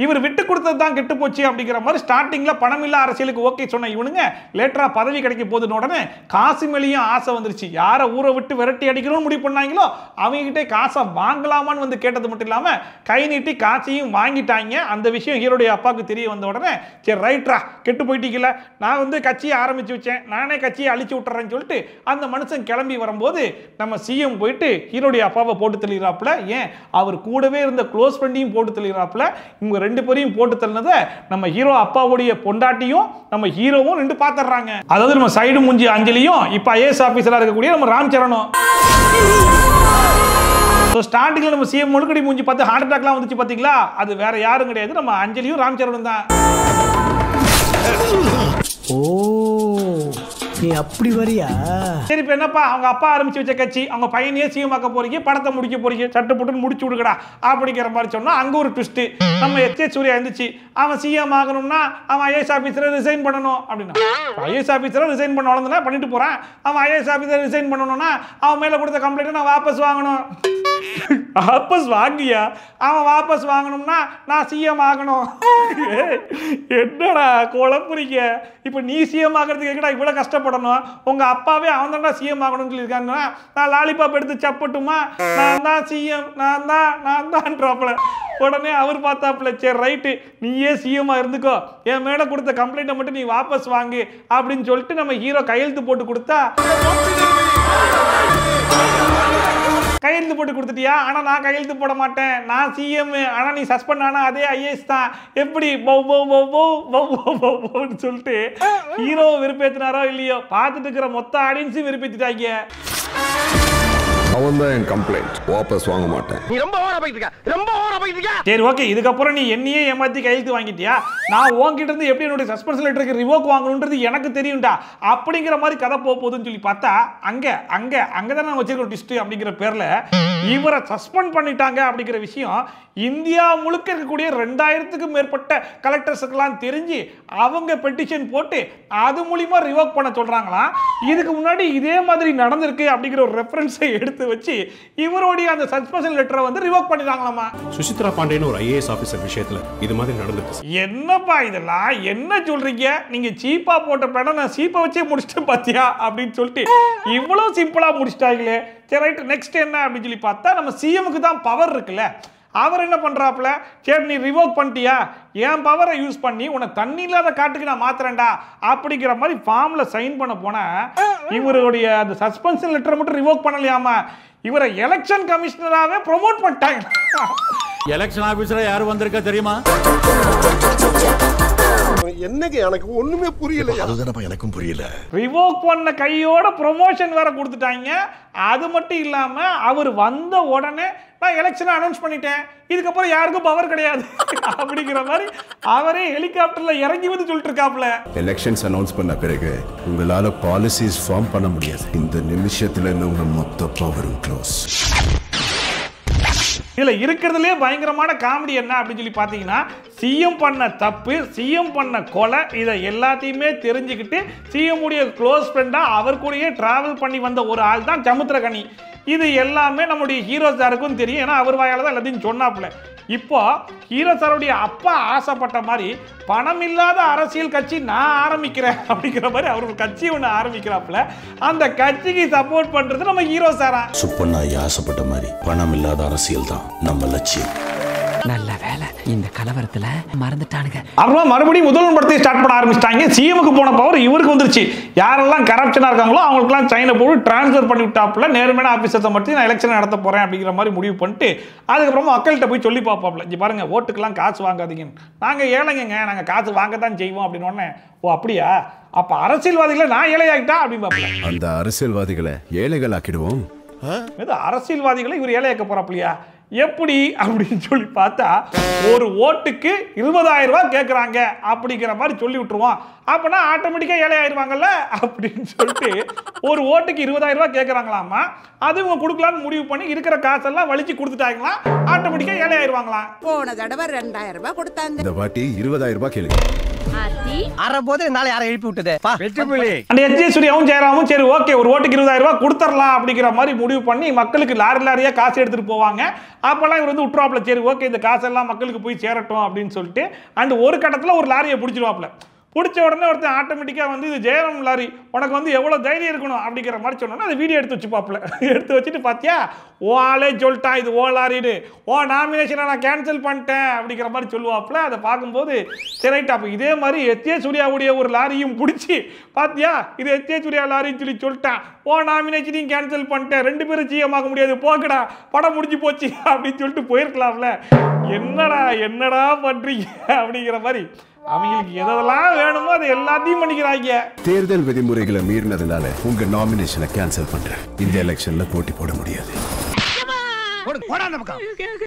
S1: இவர் விட்டு கொடுத்தது தான் கெட்டு போச்சு அப்படிங்கிற மாதிரி ஸ்டார்டிங்ல பணம் இல்ல அரசியலுக்கு ஓகே சொன்ன இவனுங்க லேட்டரா பதவி கிடைக்க போதுன்னு உடனே காசு மேலேயும் ஆசை வந்துருச்சு. யாரை ஊரை விட்டு விரட்டி அடிக்கணும்னு முடிவு பண்ணாங்களோ அவங்க கிட்டே காசை வாங்கலாமான்னு வந்து கேட்டது மட்டும் இல்லாம கை நீட்டி காசையும் வாங்கிட்டாங்க. அந்த விஷயம் ஹீரோடைய அப்பாவுக்கு தெரிய வந்த உடனே சரி ரைட்ரா கெட்டு போயிட்டீங்கல்ல, நான் வந்து கட்சியை ஆரம்பிச்சு வச்சேன், நானே கட்சியை அழிச்சு விட்டுறேன்னு சொல்லிட்டு அந்த மனுஷன் கிளம்பி வரும்போது நம்ம சிஎம் போயிட்டு ஹீரோடைய அப்பாவை போட்டு தள்ளிடுறாப்புல. ஏன் அவர் கூடவே இருந்த க்ளோஸ் ஃப்ரெண்டையும் போட்டு தள்ளிடுறாப்புல. இவங்க ரெண்டு பேரையும் போட்டு தள்ளினதை நம்ம ஹீரோ அப்பாவுடைய பொண்டாட்டியும் நம்ம ஹீரோவும் ரெண்டு பாத்துறாங்க. அதாவது நம்ம சைடு மூஞ்சி அஞ்சலியும் இப்ப ஐஏஎஸ் ஆபீசரா இருக்கக்கூடிய நம்ம ராம் சரணும். ஸ்டார்டிங்ல நம்ம சிஎம் முழுக்கடி மூஞ்சி பார்த்து ஹார்ட் அட்டாக்லாம் வந்துச்சு பாத்தீங்களா, அது வேற யாரும் கிடையாது நம்ம அஞ்சலியும் ராம் சரணும் தான்.
S7: ஓ நீ அப்படி வரியா?
S1: சரி இப்ப என்னப்பா அவங்க அப்பா ஆரம்பிச்சு வச்ச கட்சி, அவங்க பையனையே சிஎம் ஆக்க போறீங்க, படத்தை முடிக்க போறீங்க, சட்டு போட்டு முடிச்சு விடுங்கடா அப்படிங்கிற மாதிரி சொன்னா அங்க ஒரு ட்விஸ்ட். நம்ம எஸ்.ஏ. சூர்யா இருந்துச்சு, அவன் சிஎம் ஆகணும்னா அவன் ஐஏஎஸ் ஆபீசரை ரிசைன் பண்ணணும் அப்படின்னா, ஐஏஎஸ் ஆபீசரை ரிசைன் பண்ண வளர்ந்தா பண்ணிட்டு போறான், அவன் ஐஏஎஸ் ஆபீசரை ரிசைன் பண்ணணும்னா அவன் மேல கொடுத்த கம்ப்ளைண்ட் நான் வாபஸ் வாங்கணும். வாபஸ் வாங்கியா? அவன் வாபஸ் வாங்கணும்னா நான் சிஎம் ஆகணும். என்னடா குழப்புறீங்க? இப்ப நீ சிஎம் ஆகிறதுக்கு எங்கடா இவ்வளவு கஷ்டப்படணும்? உங்க அப்பாவே அவன் தான்டா சிஎம் ஆகணும்னு சொல்லியிருக்காங்க. நான் லாலிபாப் எடுத்து சப்பட்டுமா, நான் தான் சிஎம், நான் தான்ன்றாப்ல. உடனே அவர் பார்த்தாப்புல சரி ரைட்டு நீயே சிஎம்மா இருந்துக்கோ, என் மேல கொடுத்த கம்ப்ளைண்ட்டை மட்டும் நீ வாபஸ் வாங்கு அப்படின்னு சொல்லிட்டு நம்ம ஹீரோ கையெழுத்து போட்டு கொடுத்தா கையெழுத்து போட்டு கொடுத்துட்டியா? ஆனா நான் கையெழுத்து போட மாட்டேன், நான் சிஎம், ஆனா நீ சஸ்பெண்ட் ஆனா அதே ஐஏஎஸ் தான், எப்படி சொல்லிட்டு ஹீரோ விருப்பேத்தினாரோ இல்லையோ பார்த்துட்டு இருக்கிற மொத்த ஆடியன்ஸும் விருப்பேத்திட்டாங்க.
S3: அவன் தான் என் கம்ப்ளைண்ட் வாபஸ் வாங்க மாட்டேன்.
S4: நீ ரொம்ப ஓவரா போயிட்டு இருக்க, ரொம்ப ஓவரா போயிட்டு இருக்க.
S1: சரி ஓகே, இதுக்கப்புறம் நீ என்னையே ஏமாத்தி கையெழுத்து வாங்கிட்டியா, நான் உன்கிட்ட இருந்து எப்படி என்னுடைய சஸ்பென்ஷன் லெட்டருக்கு ரிவோக் வாங்கணுன்றது எனக்கு தெரியும்டா அப்படிங்கிற மாதிரி கதை போகுதுன்னு சொல்லி பார்த்தா அங்கதான் நான் வச்சிருக்க ட்விஸ்ட் அப்படிங்கிற பேர்ல இவரை சஸ்பெண்ட் பண்ணிட்டாங்க அப்படிங்கிற விஷயம் இந்தியா முழுக்க இருக்கக்கூடிய 2000க்கும் மேற்பட்ட கலெக்டர்ஸுக்கெல்லாம் தெரிஞ்சு அவங்க பெட்டிஷன் போட்டு அது மூலியமா ரிவோக் பண்ண சொல்றாங்களாம். இதுக்கு முன்னாடி இதே மாதிரி நடந்திருக்கு அப்படிங்கிற ஒரு ரெஃபரன்ஸை எடுத்து வச்சு இவருடைய அந்த சஸ்பென்ஷன் லெட்டரை வந்து ரிவோக் பண்ணிட்டாங்களாமா.
S11: சுசித்ரா பாண்டியன் ஒரு ஐஏஎஸ் ஆபீசர் விஷயத்துல இது மாதிரி நடந்துச்சு.
S1: என்னப்பா இதெல்லாம் என்ன சொல்றீங்க, நீங்க சீப்பா போட்ட படம் நான் சீப்பை வச்சே முடிச்சிட்டேன் பாத்தியா அப்படின்னு சொல்லிட்டு இவ்வளவு சிம்பிளா முடிச்சிட்டாங்களே. சரி ரைட், நெக்ஸ்ட் என்ன அப்படின்னு சொல்லி பார்த்தா நம்ம சிஎம்க்கு தான் பவர் இருக்குல்ல, அவர் என்ன பண்றாப்ல, சரி நீ ரிவோக் பண்ணிட்டியா, என் பவரை யூஸ் பண்ணி உன்னை தண்ணி இல்லாத காட்டுக்கு நான் மாத்துறேன்டா அப்படிங்கிற மாதிரி ஃபார்ம்ல சைன் பண்ண போனா இவருடைய அந்த சஸ்பென்ஷன் லெட்டரை மட்டும் ரிவோக் பண்ணலையாமா, இவரை எலெக்ஷன் கமிஷனராகவே ப்ரொமோட் பண்ணிட்டாங்க.
S12: எலெக்ஷன் ஆபீசரா யாரு வந்திருக்கா தெரியுமா?
S7: என்னங்க எனக்கு ஒண்ணுமே புரியல.
S3: அதுதானப்பா எனக்கும் புரியல.
S1: ரிவோக் பண்ண கையோட ப்ரொமோஷன் வேற கொடுத்துட்டாங்க. அது மட்டும் இல்லாம அவர் வந்த உடனே நான் எலெக்ஷனை அனௌன்ஸ் பண்ணிட்டேன், இதுக்கப்புறம் யாருக்கும் பவர் கிடையாது அப்படிங்கிற மாதிரி அவரே ஹெலிகாப்டர்ல இறங்கி வந்து சொல்லிட்டு இருக்காப்ல.
S3: எலெக்ஷன்ஸ் அனௌன்ஸ் பண்ண பிறகு உங்களால பாலிசிஸ் ஃபார்ம் பண்ண முடியாது. இந்த நிமிஷத்துல இருந்து உங்க மொத்த பவரும் க்ளோஸ்.
S1: இதுல இருக்கிறதுலே பயங்கரமான காமெடி என்ன அப்படின்னு சொல்லி பாத்தீங்கன்னா, சிஎம் பண்ண தப்பு, சிஎம் பண்ண கொலை, இதை எல்லாத்தையுமே தெரிஞ்சுக்கிட்டு சிஎம் உடைய க்ளோஸ் ஃப்ரெண்டா அவர் கூடயே டிராவல் பண்ணி வந்த ஒரு ஆள் தான் சமுத்திரகனி. இது எல்லாமே நம்முடைய ஹீரோ சாருக்கும் தெரியும், ஏன்னா அவர் வாயால தான் எல்லாத்தையும் சொன்னாப்புல. இப்போ ஹீரோ சாருடைய அப்பா ஆசைப்பட்ட மாதிரி பணம் இல்லாத அரசியல் கட்சி நான் ஆரம்பிக்கிறேன் அப்படிங்கிற மாதிரி அவர் ஒரு கட்சி ஒன்று ஆரம்பிக்கிறாப்புல. அந்த கட்சிக்கு சப்போர்ட் பண்றது நம்ம ஹீரோ சாரா.
S13: சுப்பண்ணாய் ஆசைப்பட்ட மாதிரி பணம் இல்லாத அரசியல் தான் நம்ம லட்சியம்.
S14: நல்ல வேலை இந்த கலவரத்துல மறந்துட்டானுங்க.
S1: அப்புறம் மறுபடியும் முதல்வன் படத்தை ஸ்டார்ட் பண்ண ஆரம்பிச்சிட்டாங்க. சிஎம்க்கு போன பவர் இவருக்கு வந்துருச்சு. யாரெல்லாம் கரப்ஷனா இருக்காங்களோ அவங்களுக்குலாம் சைனை போட்டு டிரான்ஸ்ஃபர் பண்ணி விட்டாப்புல. நேர்மையான ஆபீசர்ஸை மட்டும் நான் எலெக்ஷன் நடத்த போறேன் அப்படிங்கிற மாதிரி முடிவு பண்ணிட்டு அதுக்கப்புறமா மக்கள்கிட்ட போய் சொல்லி பார்ப்பாப்ல, இங்க பாருங்க ஓட்டுக்கெல்லாம் காசு வாங்காதீங்க, நாங்க ஏழைங்க, நாங்க காசு வாங்கத்தான் செய்வோம் அப்படின்னு உடனே, ஓ அப்படியா, அப்ப அரசியல்வாதிகளை நான் ஏழையாக்கிட்டா அப்படின்னு பார்ப்பல.
S3: அந்த அரசியல்வாதிகளை ஏழைகள் ஆக்கிடுவோம்.
S1: அரசியல்வாதிகளை இவர் ஏழையாக்க போறாப்லையா, எப்படி அப்படின்னு சொல்லி பார்த்தா ஒரு ஓட்டுக்கு 20,000 ரூபாய் கேட்குறாங்க அப்படிங்கிற மாதிரி சொல்லி விட்டுருவோம். அப்பனா ஆட்டோமேட்டிக்காக ஏழை ஆயிடுவாங்கல்ல அப்படின்னு சொல்லிட்டு ஒரு ஓட்டுக்கு 20,000 ரூபாய் கேட்குறாங்களாமா. அது இவங்க கொடுக்கலான்னு முடிவு பண்ணி இருக்கிற காசெல்லாம் வலிச்சு கொடுத்துட்டாங்களாம். ஆட்டோமேட்டிக்காக ஏழை ஆயிடுவாங்களாம்.
S15: போன தடவை 2,000 ரூபாய் கொடுத்தாங்க,
S3: இந்த வாட்டி 20,000 ரூபாய் கேளுங்க.
S14: எழுப்பி விட்டது
S1: சூர்யாவும் ஜெயராமும் சரி ஓகே ஒரு ஓட்டுக்கு 20,000 ரூபாய் கொடுத்துடலாம் அப்படிங்கிற மாதிரி முடிவு பண்ணி மக்களுக்கு லாரியா காசு எடுத்துட்டு போவாங்க. அப்பெல்லாம் இவர் வந்து விட்டுருவாப்ல, சரி ஓகே இந்த காசெல்லாம் மக்களுக்கு போய் சேரட்டும் அப்படின்னு சொல்லிட்டு. அண்ட் ஒரு கட்டத்தில் ஒரு லாரியை பிடிச்சிருவாப்ல. பிடிச்ச உடனே ஒருத்தன் ஆட்டோமேட்டிக்காக வந்து இது ஜெயராம் லாரி, உனக்கு வந்து எவ்வளோ தைரியம் இருக்கணும் அப்படிங்கிற மாதிரி சொன்னோன்னா அதை வீடியோ எடுத்து வச்சுப்பாப்புல. எடுத்து வச்சுட்டு பார்த்தியா ஓ ஆளே சொல்லிட்டான் இது ஓ லாரின்னு, ஓ நாமினேஷனை நான் கேன்சல் பண்ணிட்டேன் அப்படிங்கிற மாதிரி சொல்லுவாப்புல. அதை பார்க்கும்போது சரி அப்போ இதே மாதிரி எஸ்ஏ சூர்யாவுடைய ஒரு லாரியும் பிடிச்சி பார்த்தியா இது எஸ்ஏ சூர்யா லாரின்னு சொல்லிட்டான், ஓ நாமினேஷனையும் கேன்சல் பண்ணிட்டேன், 2 பேரும் சிஎம் ஆக முடியாது போக்கடா படம் முடிஞ்சு போச்சு அப்படின்னு சொல்லிட்டு போயிருக்கலாம்ல. என்னடா பண்றீங்க அப்படிங்கிற மாதிரி அவங்களுக்கு எதெல்லாம் வேணுமோ அதை எல்லாத்தையும் பண்ணிக்கிறாங்க.
S3: தேர்தல் விதிமுறைகளை மீறினதுனால உங்க நாமினேஷனை கேன்சல் பண்றேன். இந்த எலெக்ஷன்ல போட்டி போட முடியாது.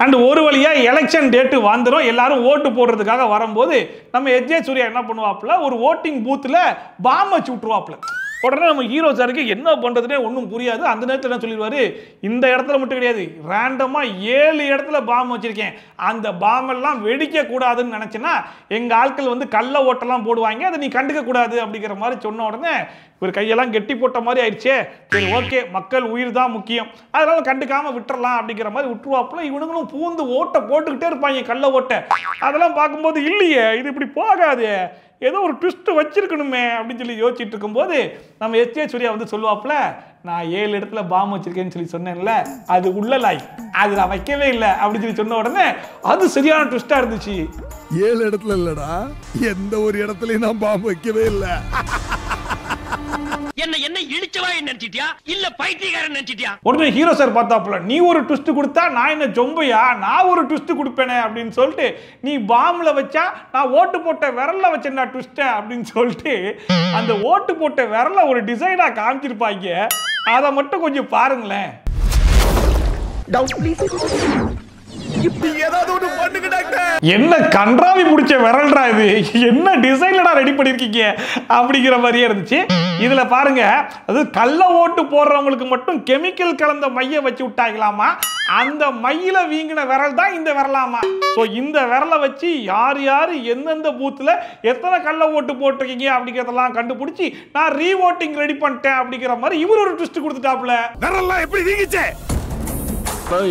S1: அண்ட் ஒரு வழியா எலெக்ஷன் டேட்டு வந்துடும். எல்லாரும் ஓட்டு போடுறதுக்காக வரும்போது நம்ம எஸ்ஜே சூர்யா என்ன பண்ணுவாப்புல, ஒரு ஓட்டிங் பூத்துல பாம் வச்சு விட்டுருவாப்புல. உடனே நம்ம ஹீரோ சாருக்கு என்ன பண்றதுனே ஒன்றும் புரியாது. அந்த நேரத்தில் என்ன சொல்லிடுவாரு, இந்த இடத்துல மட்டும் கிடையாது, ரேண்டமா 7 இடத்துல பாம் வச்சிருக்கேன், அந்த பாம் எல்லாம் வெடிக்க கூடாதுன்னு நினைச்சேன்னா எங்க ஆட்கள் வந்து கள்ள ஓட்டெல்லாம் போடுவாங்க, அதை நீ கண்டுக்க கூடாது அப்படிங்கிற மாதிரி சொன்ன உடனே ஒரு கையெல்லாம் கெட்டி போட்ட மாதிரி ஆயிடுச்சே. சரி ஓகே மக்கள் உயிர் தான் முக்கியம், அதனால கண்டுக்காம விட்டுறலாம் அப்படிங்கிற மாதிரி விட்டுருவாப்புல. இவனுங்களும் பூந்து ஓட்டை போட்டுக்கிட்டே இருப்பாங்க கள்ள ஓட்டை. அதெல்லாம் பார்க்கும்போது இல்லையே இது இப்படி போகாது, ஏதோ ஒரு ட்விஸ்ட் வச்சிருக்கணுமே அப்படின்னு சொல்லி யோசிச்சுட்டு இருக்கும்போது நம்ம எஸ்ஏ சூர்யா வந்து சொல்லுவாப்புல, நான் 7 இடத்துல பாம் வச்சிருக்கேன்னு சொல்லி சொன்னேன்ல, அது உள்ள லாய், அது நான் வைக்கவே இல்லை அப்படின்னு சொல்லி சொன்ன உடனே அது சரியான ட்விஸ்டா இருந்துச்சு.
S10: 7 இடத்துல இல்லடா, எந்த ஒரு இடத்துலயும் நான் பாம்பு வைக்கவே இல்லை.
S4: என்ன இழிச்சவா நினைச்சிட்டியா இல்ல பைத்தியக்காரன் நினைச்சிட்டியா?
S1: உடனே ஹீரோ சார் பார்த்தாப்புல, நீ ஒரு ட்விஸ்ட் கொடுத்தா நான் என்ன ஜொம்பையா, நான் ஒரு ட்விஸ்ட் கொடுப்பேனே அப்படின்னு சொல்லிட்டு, நீ பாம்ல வச்சா நான் ஓட்டு போட்ட விரல்ல வச்சேன்னா ட்விஸ்ட் அப்படின்னு சொல்லிட்டு அந்த ஓட்டு போட்ட விரல்ல ஒரு டிசைனா காமிச்சிருப்பாங்க. அதை மட்டும் கொஞ்சம் பாருங்களேன். என்ன கன்றாவி பிடிச்ச விரல்டா இது, என்ன டிசைன்லடா ரெடி பண்ணிருக்கீங்க அப்படிங்கிற மாதிரியே இருந்துச்சு. இதுல பாருங்க, அது கள்ள ஓட்டு போடுறவங்களுக்கு மட்டும் கெமிக்கல் கலந்த மைய வச்சு விட்டாங்களாமா. அந்த மையில வீங்கின விரல் தான் இந்த விரலாமா. சோ இந்த விரலை வச்சு யார் யார் எந்தெந்த பூத்துல எத்தனை கள்ள ஓட்டு போட்டிருக்கீங்க அப்படிங்கறதெல்லாம் கண்டுபிடிச்சி நான் ரீ ஓட்டிங் ரெடி பண்ணிட்டேன் அப்படிங்கிற மாதிரி இவர் ஒரு ட்விஸ்ட் கொடுத்துட்டாப்ல.
S10: விரல்லாம் எப்படி வீங்கிச்சே?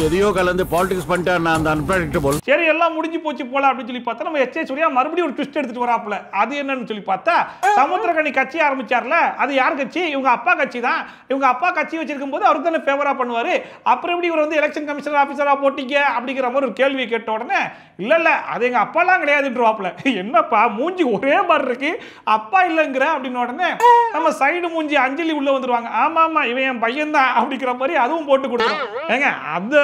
S10: எதையோ கலந்து பாலிடிக்ஸ் பண்ணிட்டார் அந்த அன்பிரடிக்டபிள்.
S1: சரி எல்லாம் முடிஞ்சு போச்சு போல அப்படின்னு சொல்லி பார்த்தா நம்ம எச்.ஏ. சூர்யா மறுபடியும் ஒரு ட்விஸ்ட் எடுத்துட்டு வராப்ல. அது என்னன்னு சொல்லி பார்த்தா, சமுத்திரக்கனி கட்சி ஆரம்பிச்சார்ல, அது யார் கட்சி? இவங்க அப்பா கட்சி தான். இவங்க அப்பா கட்சி வச்சிருக்கும் போது அவருக்கு தானே ஃபேவரா பண்ணுவாரு. அப்புறம் எப்படி இவர் வந்து எலெக்ஷன் கமிஷனர் ஆபீசரா போட்டீங்க அப்படிங்கிற மாதிரி ஒரு கேள்வியை கேட்ட உடனே இல்ல அது எங்க அப்பாலாம் கிடையாதுன்றவாப்ல. என்னப்பா மூஞ்சி ஒரே மாதிரி இருக்கு, அப்பா இல்லைங்கிற அப்படின்னு உடனே நம்ம சைடு மூஞ்சி அஞ்சலி உள்ள வந்துருவாங்க. ஆமா இவன் என் பையன் தான் அப்படிங்கிற மாதிரி அதுவும் போட்டு கொடுத்தோம். ஏங்க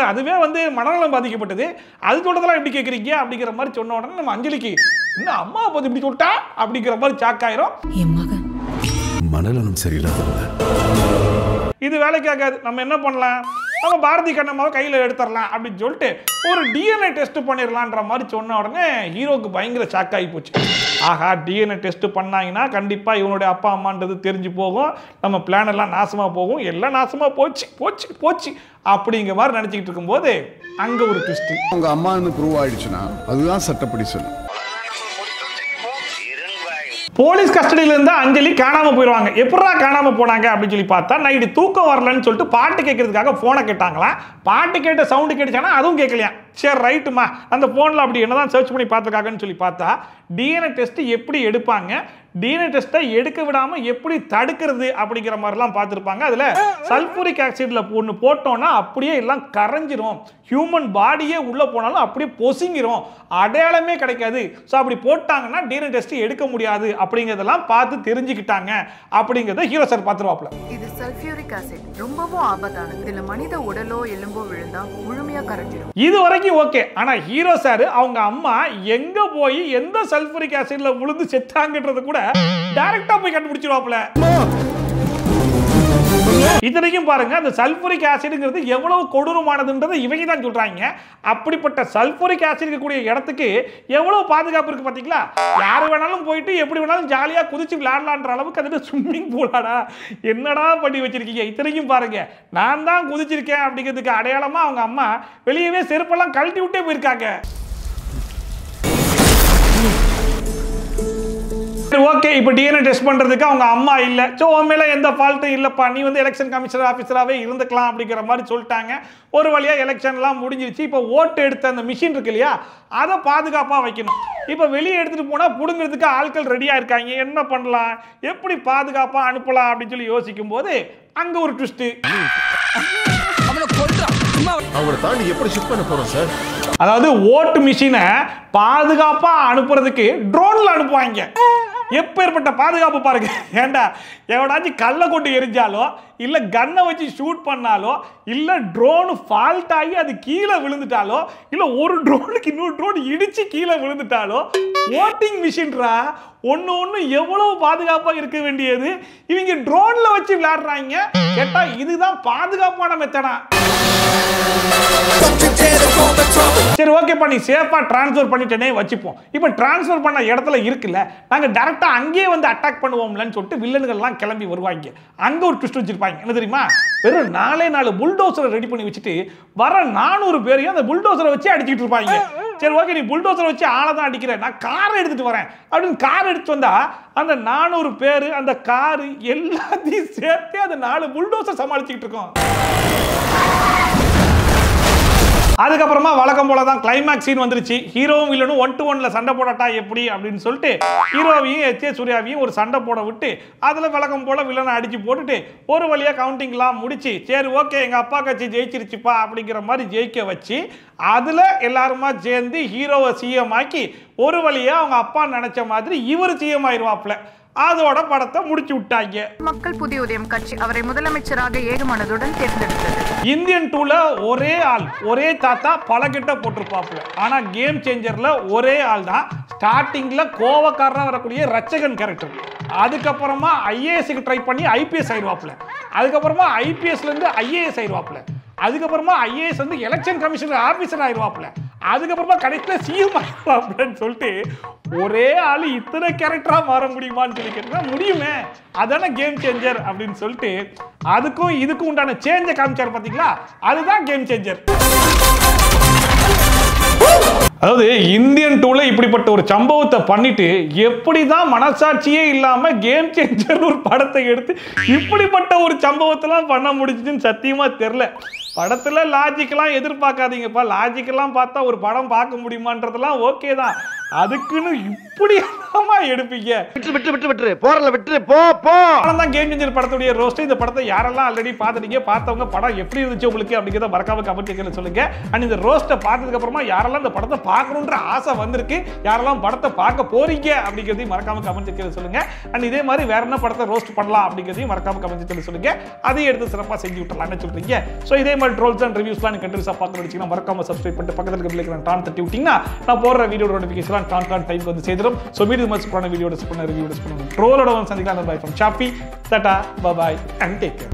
S1: அதுவே வந்து மனநலம் பாதிக்கப்பட்டது, அது சொல்றதெல்லாம் எப்படி கேட்குறீங்க அப்படிங்கிற மாதிரி சொன்ன உடனே நம்ம அஞ்சலிக்கு இன்னும் அம்மா பார்த்து இப்படி சொல்லிட்டா அப்படிங்கிற மாதிரி சாக்காயிரும்.
S3: மனநலம் சரியில்லாத
S1: இது வேலைக்கு ஆகாது. நம்ம என்ன பண்ணலாம், நம்ம பாரதி கண்ணம்மாவை கையில் எடுத்துடலாம் அப்படின்னு சொல்லிட்டு ஒரு டிஎன்ஏ டெஸ்ட் பண்ணிடலான்ற மாதிரி சொன்ன உடனே ஹீரோக்கு பயங்கர ஷாக் ஆகி போச்சு. ஆஹா, டிஎன்ஏ டெஸ்ட் பண்ணாங்கன்னா கண்டிப்பாக இவனுடைய அப்பா அம்மான்றது தெரிஞ்சு போகும், நம்ம பிளான் எல்லாம் நாசமாக போகும், எல்லாம் நாசமாக போச்சு போச்சு போச்சு அப்படிங்கிற மாதிரி நினச்சிக்கிட்டு இருக்கும்போது அங்கே ஒரு ட்விஸ்ட்.
S10: உங்க அம்மான்னு ப்ரூவ் ஆயிடுச்சுன்னா அதுதான் சட்டப்படி சொல்லும்.
S1: போலீஸ் கஸ்டடியில இருந்தா அஞ்சலி காணாம போயிடுவாங்க. எப்படா காணாம போனாங்க அப்படின்னு சொல்லி பார்த்தா, நைட்டு தூக்கம் வரலன்னு சொல்லிட்டு பாட்டு கேட்கறதுக்காக போனை கேட்டாங்களா. பாட்டு கேட்ட சவுண்டு கேட்டுச்சானா அதுவும் கேட்கலையா. சரி ரைட்டுமா, அந்த போன்ல அப்படி என்னதான் சர்ச் பண்ணி பார்த்துருக்காங்கன்னு சொல்லி பார்த்தா, டிஎன்ஏ டெஸ்ட் எப்படி எடுப்பாங்க, டிஎன்ஏ டெஸ்ட்டை எடுக்க விடாம எப்படி தடுக்கிறது அப்படிங்கிற மாதிரிலாம் பார்த்துருப்பாங்க. அதில் சல்பூரிக் ஆக்சைடில் ஒன்று போட்டோன்னா அப்படியே எல்லாம் கரைஞ்சிரும், ஹியூமன் பாடியே உள்ளே போனாலும் அப்படியே பொசுங்கிரும், அடையாளமே கிடைக்காது. ஸோ அப்படி போட்டாங்கன்னா டிஎன்ஏ டெஸ்ட் எடுக்க முடியாது அப்படிங்கிறதெல்லாம் பார்த்து தெரிஞ்சுக்கிட்டாங்க அப்படிங்கிறத ஹீரோ சார் பார்த்துருவாப்ல.
S6: இது சல்ஃபியூரிக் ஆசிட் ரொம்பவும் ஆபத்தானது. இதில் மனித உடலோ எலும்போ விழுந்தா முழுமையாக கரைஞ்சிடும்.
S1: இது வரைக்கும் ஓகே. ஆனால் ஹீரோ சார் அவங்க அம்மா எங்க போய் எந்த சல்பூரிக் ஆசிட்ல விழுந்து செத்தாங்கன்றது கூட டைரக்டா போய் கண்டுபிடிச்சிருவாப்ல. இத்தனைக்கும் பாருங்க, அந்த சல்பூரிக் ஆசிட்ங்கிறது எவ்வளவு கொடூரமானதுன்றதை இவங்க தான் சொல்றாங்க. அப்படிப்பட்ட சல்பூரிக் ஆசிட் இருக்கக்கூடிய இடத்துக்கு எவ்வளவு பாதுகாப்பு இருக்கு பாத்தீங்களா. யாரு வேணாலும் போயிட்டு எப்படி வேணாலும் ஜாலியா குதிச்சு விளையாடலான்ற அளவுக்கு அது ஸ்விம்மிங் பூலாடா, என்னடா பண்ணி வச்சிருக்கீங்க. இத்தனைக்கும் பாருங்க, நான் தான் குதிச்சிருக்கேன் அப்படிங்கிறதுக்கு அடையாளமா அவங்க அம்மா வெளியவே செருப்பெல்லாம் கழட்டி விட்டே போயிருக்காங்க. ஓகே, இப்போ டிஎன்ஏ டெஸ்ட் பண்றதுக்கு அவங்க அம்மா இல்ல, சோ உன் மேல எந்த ஃபால்ட்டும் இல்லப்பா, நீ வந்து எலெக்ஷன் கமிஷனர் ஆபீசராவே இருந்துக்கலாம் அப்படிங்கிற மாதிரி சொல்லிட்டாங்க. ஒரு வழியா எலெக்ஷன்லாம் முடிஞ்சிருச்சு. இப்போ ஓட்டு எடுத்த அந்த மிஷின் இருக்கு இல்லையா, அதை பாதுகாப்பா வைக்கணும். இப்போ வெளியே எடுத்துட்டு போனா புடுங்கிறதுக்கு ஆட்கள் ரெடியா இருக்காங்க. என்ன பண்ணலாம், எப்படி பாதுகாப்பா அனுப்பலாம் அப்படின்னு சொல்லி யோசிக்கும் போது அங்க ஒரு ட்விஸ்ட்.
S10: அவரை தாண்டி எப்படி ஷிஃப்ட் பண்ண போறோம் சார்?
S1: அதாவது ஓட்டு மிஷினை பாதுகாப்பா அனுப்புறதுக்கு ட்ரோன்ல அனுப்புவாங்க. எப்பேற்பட்ட பாதுகாப்பு பாருங்க. ஏண்டா எவனாச்சும் கல்லை கொண்டு எரிஞ்சாலோ இல்ல கன்னை வச்சு ஷூட் பண்ணாலோ இல்ல ட்ரோன் ஃபால்ட் ஆகி அது கீழே விழுந்துட்டாலோ இல்ல ஒரு ட்ரோனுக்கு இன்னொரு ட்ரோன் இடிச்சு கீழே விழுந்துட்டாலோ ஓட்டிங் மிஷின்ரா ஒன்னு எவ்வளவு பாதுகாப்பா இருக்க வேண்டியது, இவங்க ட்ரோன்ல வச்சு விளையாடுறாங்க. கேட்டா இதுதான் பாதுகாப்பான மெத்தடா. சரி ஓகே பண்ணி சேஃபா டிரான்ஸ்ஃபர் பண்ணிட்டேனே வச்சுப்போம். இப்போ டிரான்ஸ்ஃபர் பண்ண இடத்துல இருக்குல்ல, நாங்க டைரக்டா அங்கேயே வந்து அட்டாக் பண்ணுவோம்லன்னு சொல்லிட்டு வில்லன்கள் எல்லாம் கிளம்பி வருவாங்க. அங்க ஒரு ட்விஸ்ட் வச்சிருப்பாங்க. என்ன தெரியுமா, வெறும் 4 புல்டோசரை ரெடி பண்ணி வச்சுட்டு வர 400 பேரையும் அந்த புல்டோசரை வச்சு அடிச்சுட்டு இருப்பாங்க. சரி ஓகே, நீ புல்டோசரை வச்சு ஆளை தான் அடிக்கிற, நான் காரை எடுத்துட்டு வரேன் அப்படின்னு கார் எடுத்து வந்தா அந்த 400 பேர் அந்த காரு எல்லாத்தையும் சேர்த்து அந்த 4 புல்டோசர் சமாளிச்சுக்கிட்டு இருக்கோம். அதுக்கப்புறமா வழக்கம் போல தான் கிளைமேக்ஸ் சீன் வந்துருச்சு. ஹீரோவும் வில்லனும் 1-to-1ல சண்டை போடட்டா எப்படி அப்படின்னு சொல்லிட்டு ஹீரோவையும் எச்.ஏ. சூர்யாவையும் ஒரு சண்டை போட விட்டு அதுல வழக்கம் போல வில்லனை அடிச்சு போட்டுட்டு ஒரு வழியா கவுண்டிங்லாம் முடிச்சு சரி ஓகே எங்க அப்பா கட்சி ஜெயிச்சிருச்சுப்பா அப்படிங்கிற மாதிரி ஜெயிக்க வச்சு அதுல எல்லாருமா சேர்ந்து ஹீரோவை சிஎம் ஆக்கி ஒரு வழியா அவங்க அப்பா நினைச்ச மாதிரி இவர் சிஎம் ஆயிருவாப்ல. அதோட படத்தை முடிச்சு விட்டாங்க.
S6: மக்கள் புதிய உதயம் கட்சி அவரை முதலமைச்சராக ஏகமனதுடன் தேர்ந்தெடுத்தது.
S1: இந்தியன் 2ல ஒரே ஆள் ஒரே தாத்தா பல கிட்ட போட்டிருப்பாப்ல. ஆனா கேம் சேஞ்சர்ல ஒரே ஆள் தான். ஸ்டார்டிங்ல கோவக்காரனா வரக்கூடிய ரச்சகன் கேரக்டர், அதுக்கப்புறமா ஐஏஎஸ்க்கு ட்ரை பண்ணி ஐபிஎஸ் ஆயிடுவாப்ல, அதுக்கப்புறமா ஐபிஎஸ்ல இருந்து ஐஏஎஸ் ஆயிடுவாப்ல, அதுக்கப்புறமா ஐஏஎஸ் வந்து எலெக்ஷன் கமிஷனர் ஆபீசர் ஆயிடுவாப்ல, அதுக்கப்புறமா கடைசியில சிஎம் ஆயிடுவாப்லன்னு சொல்லிட்டு ஒரே ஆளு இத்தனை கேரக்டரா மாற முடியுமான்னு சொல்லி கேட்டா முடியுமே, அதான கேம் சேஞ்சர் அப்படின்னு சொல்லிட்டு அதுக்கும் இதுக்கும் உண்டான சேஞ்சை காமிச்சார் பாத்தீங்களா, அதுதான் கேம் சேஞ்சர். அதாவது இந்தியன் 2ல இப்படிப்பட்ட ஒரு சம்பவத்தை பண்ணிட்டு எப்படிதான் மனசாட்சியே இல்லாம கேம் சேஞ்சர் ஒரு படத்தை எடுத்து இப்படிப்பட்ட ஒரு சம்பவத்தெல்லாம் பண்ண முடிஞ்சுன்னு சத்தியமா தெரியல. படத்துல லாஜிக்கெல்லாம் எதிர்பார்க்காதீங்கப்பா, லாஜிக்கெல்லாம் பார்த்தா ஒரு படம் பார்க்க முடியுமான்றதெல்லாம் ஓகே தான், அதுக்குன்னு இப்படி எடுப்பீங்க. கேம் சேஞ்சர் படத்துடைய ரோஸ்ட். இந்த படத்தை யாரெல்லாம் ஆல்ரெடி பார்த்துட்டீங்க, பார்த்தவங்க படம் எப்படி இருந்துச்சு உங்களுக்கு அப்படிங்கிறத மறக்காம கமெண்ட் செக்ஷன்ல சொல்லுங்க. அண்ட் இந்த ரோஸ்ட்டை பார்த்ததுக்கு அப்புறமா யாரெல்லாம் இந்த படத்தை பார்க்கணுன்ற ஆசை வந்திருக்கு, யாரெல்லாம் படத்தை பார்க்க போறீங்க அப்படிங்கிறதையும் மறக்காம கமெண்ட் செக்ஷன்ல சொல்லுங்க. அண்ட் இதே மாதிரி வேற என்ன படத்தை ரோஸ்ட் பண்ணலாம் அப்படிங்கிறதையும் மறக்காம கமெண்ட் செக்ஷன்ல சொல்லுங்க. அதையும் எடுத்து சிறப்பாக செஞ்சு விட்டுறலாம்னு சொல்றீங்க. ஸோ இதே மாதிரி ட்ரோல்ஸ் அண்ட் ரிவ்யூஸ்லாம் கண்டினியூஸாக பார்க்க நினைச்சீங்கன்னா மறக்காம சப்ஸ்கிரைப் பண்ணிட்டு பக்கத்தில் இருக்க பெல் ஐகானை டான் தட்டி விட்டீங்கன்னா நான் போடுற வீடியோ நோட்டிஃபிகேஷன் டான் டைம் வந்து சேர்ந்துடும். ஸோ மீண்டும் மஸ்ட் வீடியோ பண்ண ரிவ்யூ பண்ணுங்க. ட்ரோலோட வந்து சந்திக்கலாம். பை ஃப்ரம் ஷாப்பி, டாடா, bye bye and take care.